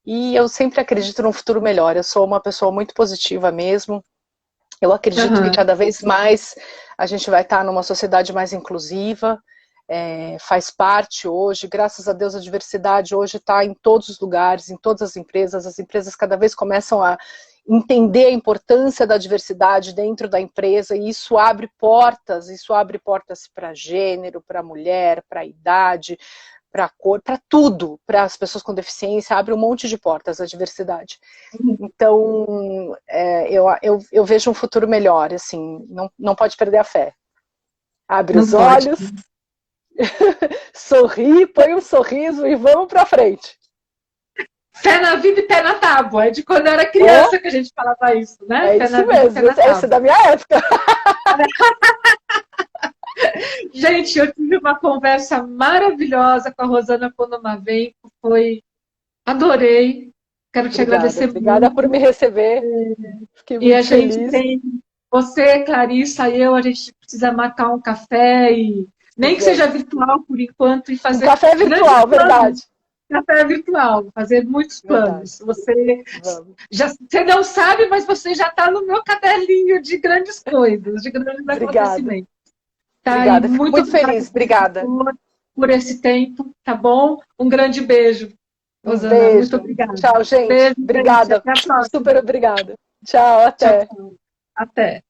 E eu sempre acredito num futuro melhor. Eu sou uma pessoa muito positiva mesmo. Eu acredito que cada vez mais a gente vai estar numa sociedade mais inclusiva, faz parte hoje, graças a Deus a diversidade hoje está em todos os lugares, em todas as empresas cada vez começam a entender a importância da diversidade dentro da empresa, e isso abre portas para gênero, para mulher, para idade, para cor, para tudo, para as pessoas com deficiência, abre um monte de portas a diversidade. Então, eu vejo um futuro melhor, assim, não pode perder a fé. Abre os olhos, sorri, põe um sorriso e vamos para frente. Pé na vida e pé na tábua. É de quando eu era criança que a gente falava isso, né? É pé isso na mesmo, vida, pé na isso é da minha época. Gente, eu tive uma conversa maravilhosa com a Rosana Ponomarenko, adorei. Quero te agradecer obrigada muito. Por me receber. Fiquei muito e a feliz. gente tem você, Clarissa e eu, a gente precisa marcar um café e nem que seja virtual por enquanto e fazer um café virtual, verdade. Café virtual, fazer muitos planos. Você não sabe, mas você já está no meu caderninho de grandes coisas, de grandes acontecimentos. Tá? Obrigada, fico muito feliz. Obrigada por esse tempo, tá bom? Um grande beijo, Rosana. Beijo. Muito obrigada. Tchau, gente. Beijo, obrigada. Gente. Até a próxima. Super obrigada. Tchau, até. Tchau. Até.